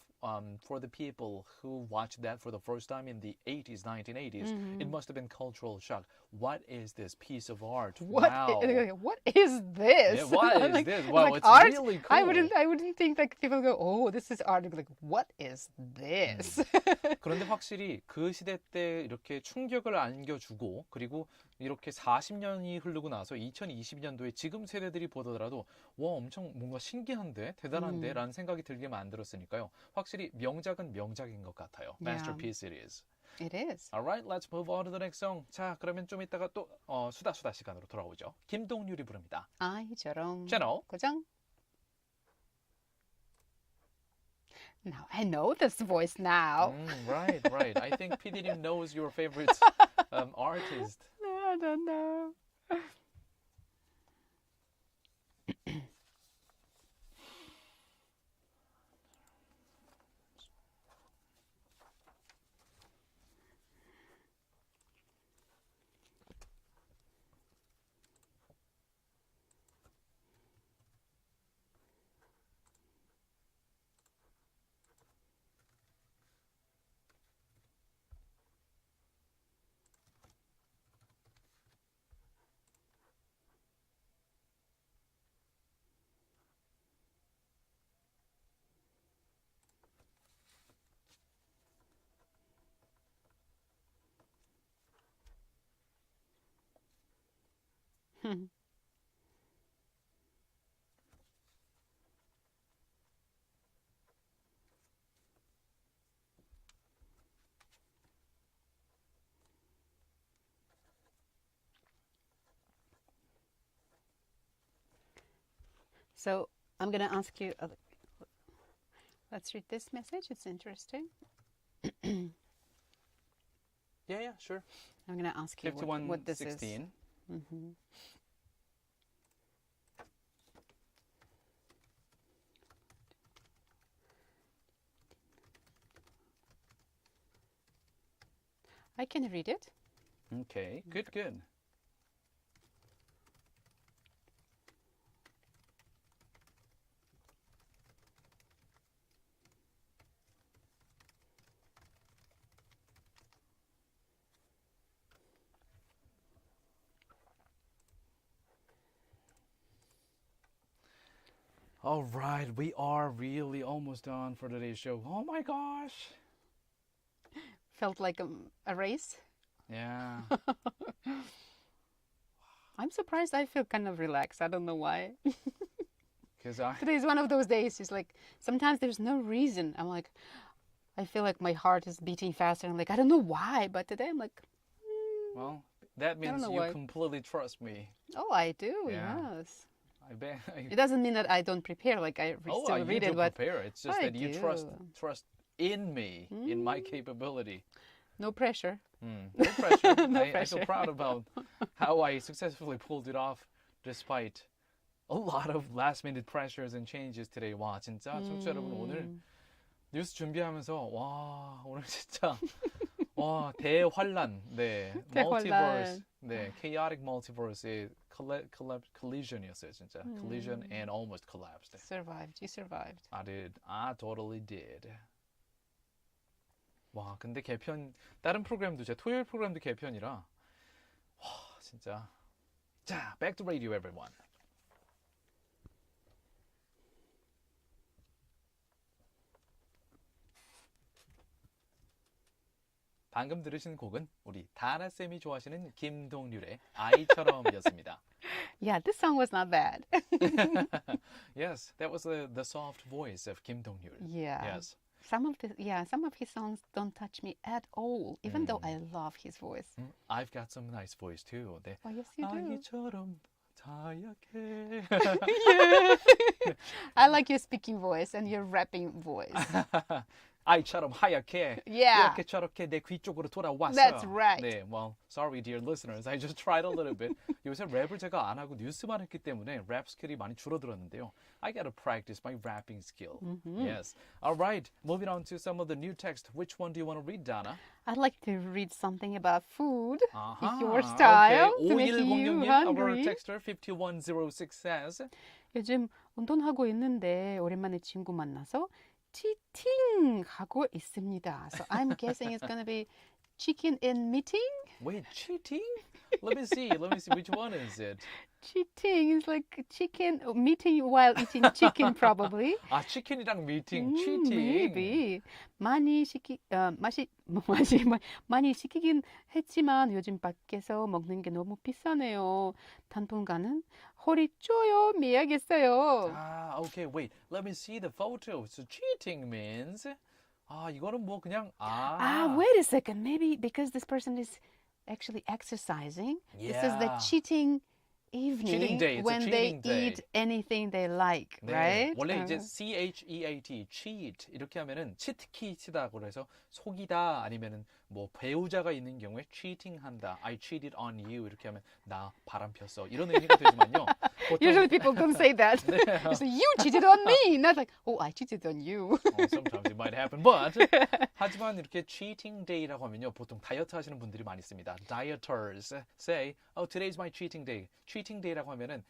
for the people who watched that for the first time in the 80s, 1980s, it must have been cultural shock. What is this piece of art? Wow. What is this? Yeah, what is Like, this? it's Wow, like it's art? really cool. I wouldn't think like people go, oh, this is art. Like, what is this? 그런데 확실히 그 시대 때 이렇게 충격을 안겨주고 그리고 이렇게 40년이 흐르고 나서 2020년도에 지금 세대들이 보더라도 와 엄청 뭔가 신기한데 대단한데 라는 생각이 들게 만들었으니까요. 확실히 명작은 명작인 것 같아요. Masterpiece it is. It is. Alright, let's move on to the next song. 자, 그러면 좀 이따가 또 수다 시간으로 돌아오죠. 김동률이 부릅니다. 아이처럼 채널 고정. Now I know this voice now. Right. I think PD님 knows your favorite artist. No, I don't know. So I'm going to ask you, let's read this message. It's interesting. Yeah, sure. I'm going to ask you what this is. 5116. I can read it. Okay, good. All right, we are really almost done for today's show. Oh my gosh. Felt like a race. Yeah. I'm surprised. I feel kind of relaxed. I don't know why. Because Today is one of those days. It's like sometimes there's no reason. I'm like, I feel like my heart is beating faster. I'm like, I don't know why, but today I'm like, well, that means know you why. completely trust me. oh, I do. Yeah. Yes. I bet. It doesn't mean that I don't prepare. Like I still you read do it, but prepare. It's just I that you do. trust in me, in my capability. no pressure. No pressure. No I pressure. feel proud about how I successfully pulled it off despite a lot of last minute pressures and changes today. 와, 진짜 청취자 여러분 오늘 뉴스 준비하면서 와, 오늘 진짜 와, 대환란. 네. 대환란. multiverse. 네, chaotic multiverse의 collision이었어요, 진짜. Collision and almost collapsed. Survived. You survived. I did. I totally did. 와, 근데 개편 다른 프로그램도 제 토요일 프로그램도 개편이라 와, 진짜. 자, back to radio everyone. 방금 들으신 곡은 우리 다나 쌤이 좋아하시는 김동률의 아이처럼이었습니다. Yeah, this song was not bad. Yes, that was the soft voice of Kim Dong-ryul. Yeah. Yes. Some of his songs don't touch me at all, even though I love his voice. I've got some nice voice too. 네. Oh, yes, you do. 아이처럼 하얗게. I like your speaking voice and your rapping voice. 아이처럼 하얗게 Yeah. 이렇게 저렇게 내 귀 쪽으로 돌아왔어요. That's right. 네, well, sorry dear listeners. I just tried a little bit. 요새 랩을 제가 안 하고 뉴스만 했기 때문에 랩 스킬이 많이 줄어들었는데요. I gotta practice my rapping skill. Yes. All right. Moving on to some of the new text. Which one do you want to read, Donna? I'd like to read something about food. 아하, Your style Okay. to make you 5106님, our hungry. texter 5106 says, 요즘 운동하고 있는데 오랜만에 친구 만나서 치팅 하고 있습니다. So I'm guessing it's gonna be chicken and meeting. wait, cheating? Let me see. Which one is it? Cheating is like chicken meeting while eating chicken probably. 아, 치킨이랑 미팅, cheating. Maybe 많이 많이 시키긴 했지만 요즘 밖에서 먹는 게 너무 비싸네요. 당분간은 허리 쪼여매야겠어요. 아, okay, wait. Let me see the photo. So cheating means 아, 이거는 뭐 그냥 Wait a second. Maybe because this person is actually exercising. This is the Yeah. cheating evening Cheating day. It's a when they cheating day. eat anything they like, 네, right? 원래 이제 cheat, cheat 이렇게 하면은 치트키치다 그래서 속이다 아니면은 뭐 배우자가 있는 경우에 cheating 한다. I cheated on you 이렇게 하면 나 바람 폈어 이런 의미가 되지만요. 보통 Usually people don't say that. They say, you cheated on me. Not like, oh, I cheated on you. sometimes it might happen, but 하지만 이렇게 cheating day라고 하면요 보통 다이어트 하시는 분들이 많이 씁니다. Dieters say, oh, today's my cheating day. cheating day라고 하면은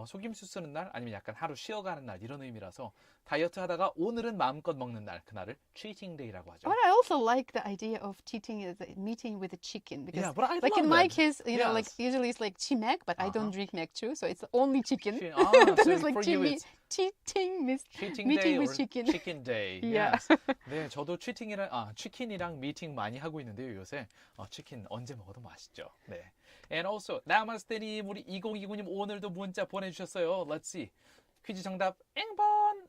속임수 쓰는 날 아니면 약간 하루 쉬어가는 날 이런 의미라서 다이어트 하다가 오늘은 마음껏 먹는 날 그날을 cheating day라고 하죠. But I also like the idea of cheating as a meeting with a chicken because, Yeah, but I like love in my that. case, you know, like Yes. usually it's like chimek, but I don't drink 맥주, so it's only chicken. Ah, so it's like for you it's cheating cheating meeting day with or chicken. chicken day. Yeah. Yes. 네, 저도 치킨이랑 미팅 많이 하고 있는데요, 요새. 치킨 언제 먹어도 맛있죠. 네. And also, 나마스테님, 우리 2029님 오늘도 문자 보내주셨어요. Let's see. 퀴즈 정답 N번.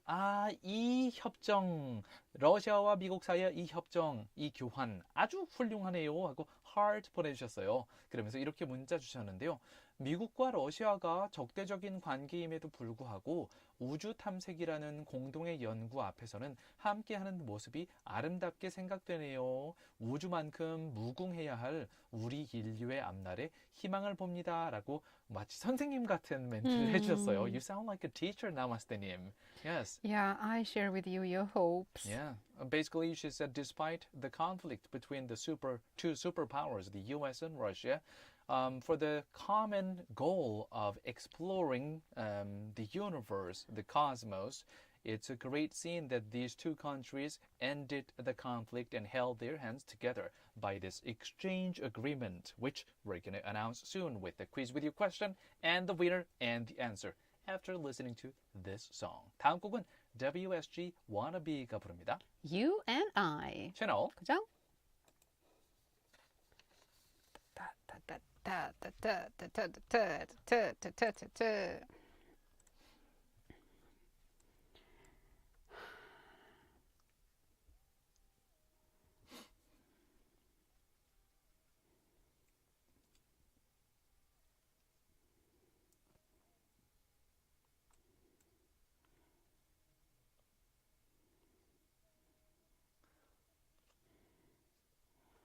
이 협정. 러시아와 미국 사이의 이 협정, 이 교환 아주 훌륭하네요 하고 heart 보내주셨어요. 그러면서 이렇게 문자 주셨는데요. 미국과 러시아가 적대적인 관계임에도 불구하고 우주 탐색이라는 공동의 연구 앞에서는 함께하는 모습이 아름답게 생각되네요. 우주만큼 무궁해야 할 우리 인류의 앞날에 희망을 봅니다. 라고 마치 선생님 같은 멘트를 해주셨어요. You sound like a teacher, 나마스테님. Yes. Yeah, I share with you your hopes. Yeah. Basically, she said despite the conflict between the two superpowers, the US and Russia, for the common goal of exploring the universe, the cosmos, it's a great scene that these two countries ended the conflict and held their hands together by this exchange agreement, which we're going to announce soon with the quiz with your question and the winner and the answer after listening to this song. 다음 곡은 WSG Wannabe가 부릅니다. You and I. 채널 그죠?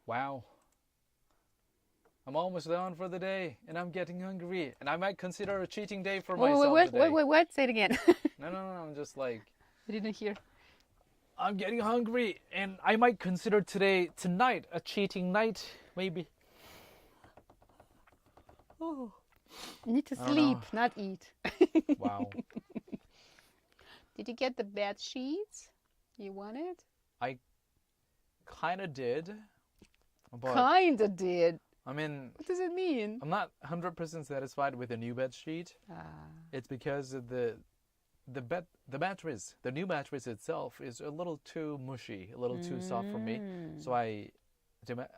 Wow. I'm almost done for the day, and I'm getting hungry, and I might consider a cheating day for myself today. Wait, say it again. No, I'm just like, I didn't hear. I'm getting hungry, and I might consider tonight, a cheating night, maybe. You need to I don't sleep, know. not eat. Wow. Did you get the bed sheets you wanted? I kind of did, but Kinda did. I mean, What does it mean? I'm not 100% satisfied with the new bed sheet. It's because of the mattress, the new mattress itself is a little too mushy, a little too soft for me. So I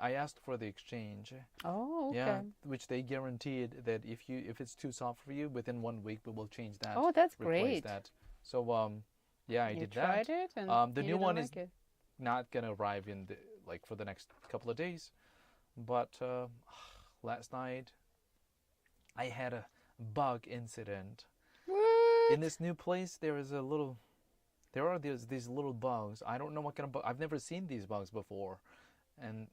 asked for the exchange. Oh, okay. Yeah, which they guaranteed that if it's too soft for you, within 1 week we will change that. Oh, that's replace great. that. So yeah, I You did tried that. it, and The you new didn't one like is it. not gonna arrive in for the next couple of days. But last night I had a bug incident. What? In this new place, there is a little there are these little bugs. I don't know what kind of bug. I've never seen these bugs before, and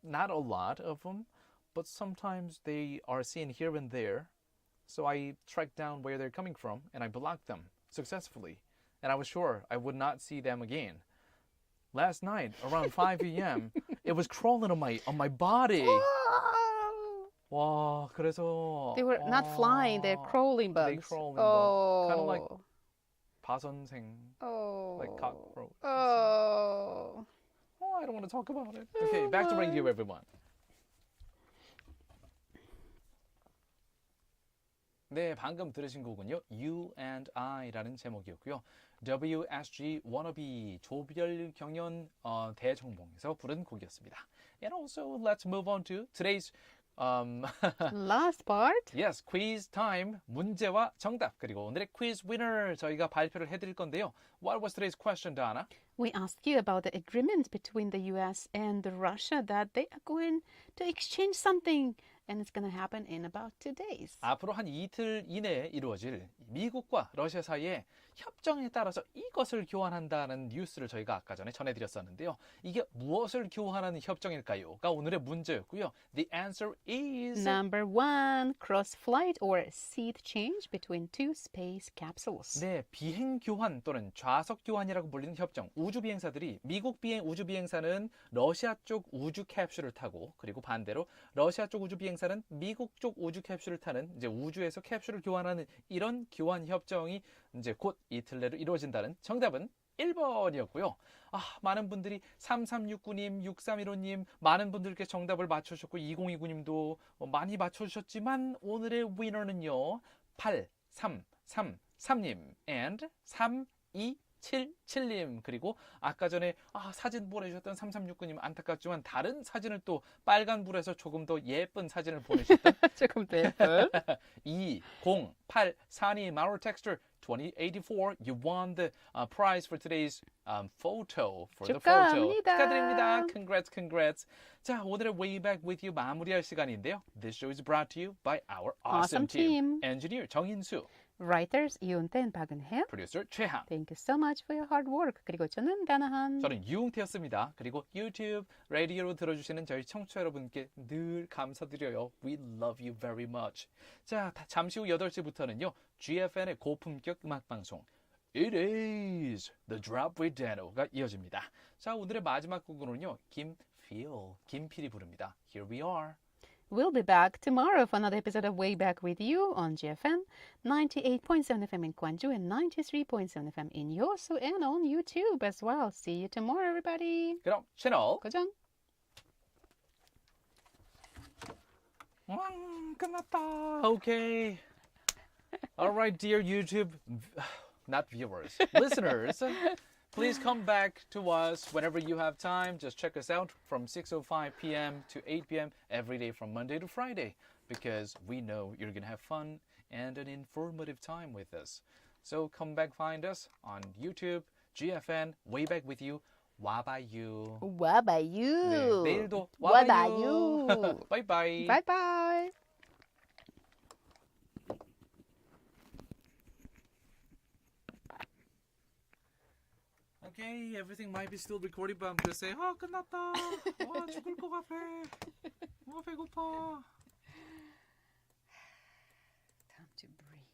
not a lot of them, but sometimes they are seen here and there. So I tracked down where they're coming from, and I blocked them successfully. And I was sure I would not see them again. Last night, around 5 a.m., it was crawling on my body. 와, 그래서 They were not flying, they're crawling bugs. They crawling oh. bugs. Kind of like 파선생, Oh. like cockroach. Oh. Oh, I don't want to talk about it. Okay, back to radio, everyone. 네, 방금 들으신 곡은요. You and I라는 제목이었고요. WSG Wannabe 조별 경연 대정봉에서 부른 곡이었습니다. And also, let's move on to today's Last part. Yes, quiz time. 문제와 정답. 그리고 오늘의 quiz winner 저희가 발표를 해드릴 건데요. What was today's question, Donna? We asked you about the agreement between the US and Russia that they are going to exchange something and it's going to happen in about 2 days. 앞으로 한 이틀 이내에 이루어질 미국과 러시아 사이의 협정에 따라서 이것을 교환한다는 뉴스를 저희가 아까 전에 전해드렸었는데요. 이게 무엇을 교환하는 협정일까요?가 오늘의 문제였고요. The answer is Number 1, cross-flight or seat change between two space capsules. 네, 비행 교환 또는 좌석 교환이라고 불리는 협정. 우주 비행사들이 미국 우주 비행사는 러시아 쪽 우주 캡슐을 타고 그리고 반대로 러시아 쪽 우주 비행사는 미국 쪽 우주 캡슐을 타는 이제 우주에서 캡슐을 교환하는 이런 교환 협정이 이제 곧 이틀 내로 이루어진다는 정답은 1번이었고요. 많은 분들이 3369님, 6315님 많은 분들께 정답을 맞춰주셨고 2029님도 많이 맞춰주셨지만 오늘의 위너는요. 8333님 and 3277님 그리고 아까 전에 사진 보내주셨던 3369님 안타깝지만 다른 사진을 또 빨간불에서 조금 더 예쁜 사진을 보내주셨던 조금 더 예쁜 2084님 our texter 2084 you won the prize for today's photo for the photo 축하드립니다. Congrats. 자, 오늘의 Way Back With You 마무리할 시간인데요. This show is brought to you by our awesome team. Engineer 정인수, Writers 이윤태, 박은혜, Producer 최항. Thank you so much for your hard work. 그리고 저는 다나한. 저는 유웅태였습니다. 그리고 유튜브, 라디오로 들어주시는 저희 청취자 여러분께 늘 감사드려요. We love you very much. 자, 잠시 후 8시부터는요. GFN의 고품격 음악방송 It is the Drop with Dano가 이어집니다. 자, 오늘의 마지막 곡으로는요. 김필이 부릅니다. Here we are. We'll be back tomorrow for another episode of Way Back With You on GFN 98.7 FM in Gwangju and 93.7 FM in Yosu and on YouTube as well. See you tomorrow, everybody. 그럼 채널 고정. 끝났다. Okay. All right, dear YouTube, not viewers, listeners. Please come back to us whenever you have time. Just check us out from 6:05 p.m. to 8 p.m. every day from Monday to Friday because we know you're going to have fun and an informative time with us. So come back, find us on YouTube, GFN, Way Back With You, 와봐유. 와봐유. 네, 내일도 와봐유. 와봐유. 바이바이. 바이바이. Okay, everything might be still recording, but I'm gonna say, 끝났다. 죽을 것 같아. 배고파. Time to breathe.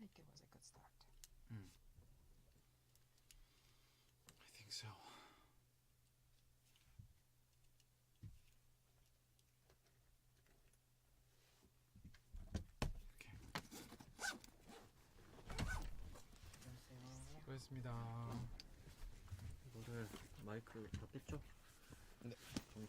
like it was a good start. I think so. 수고했습니다. 이거를 마이크 다 뺐죠? 네. 방송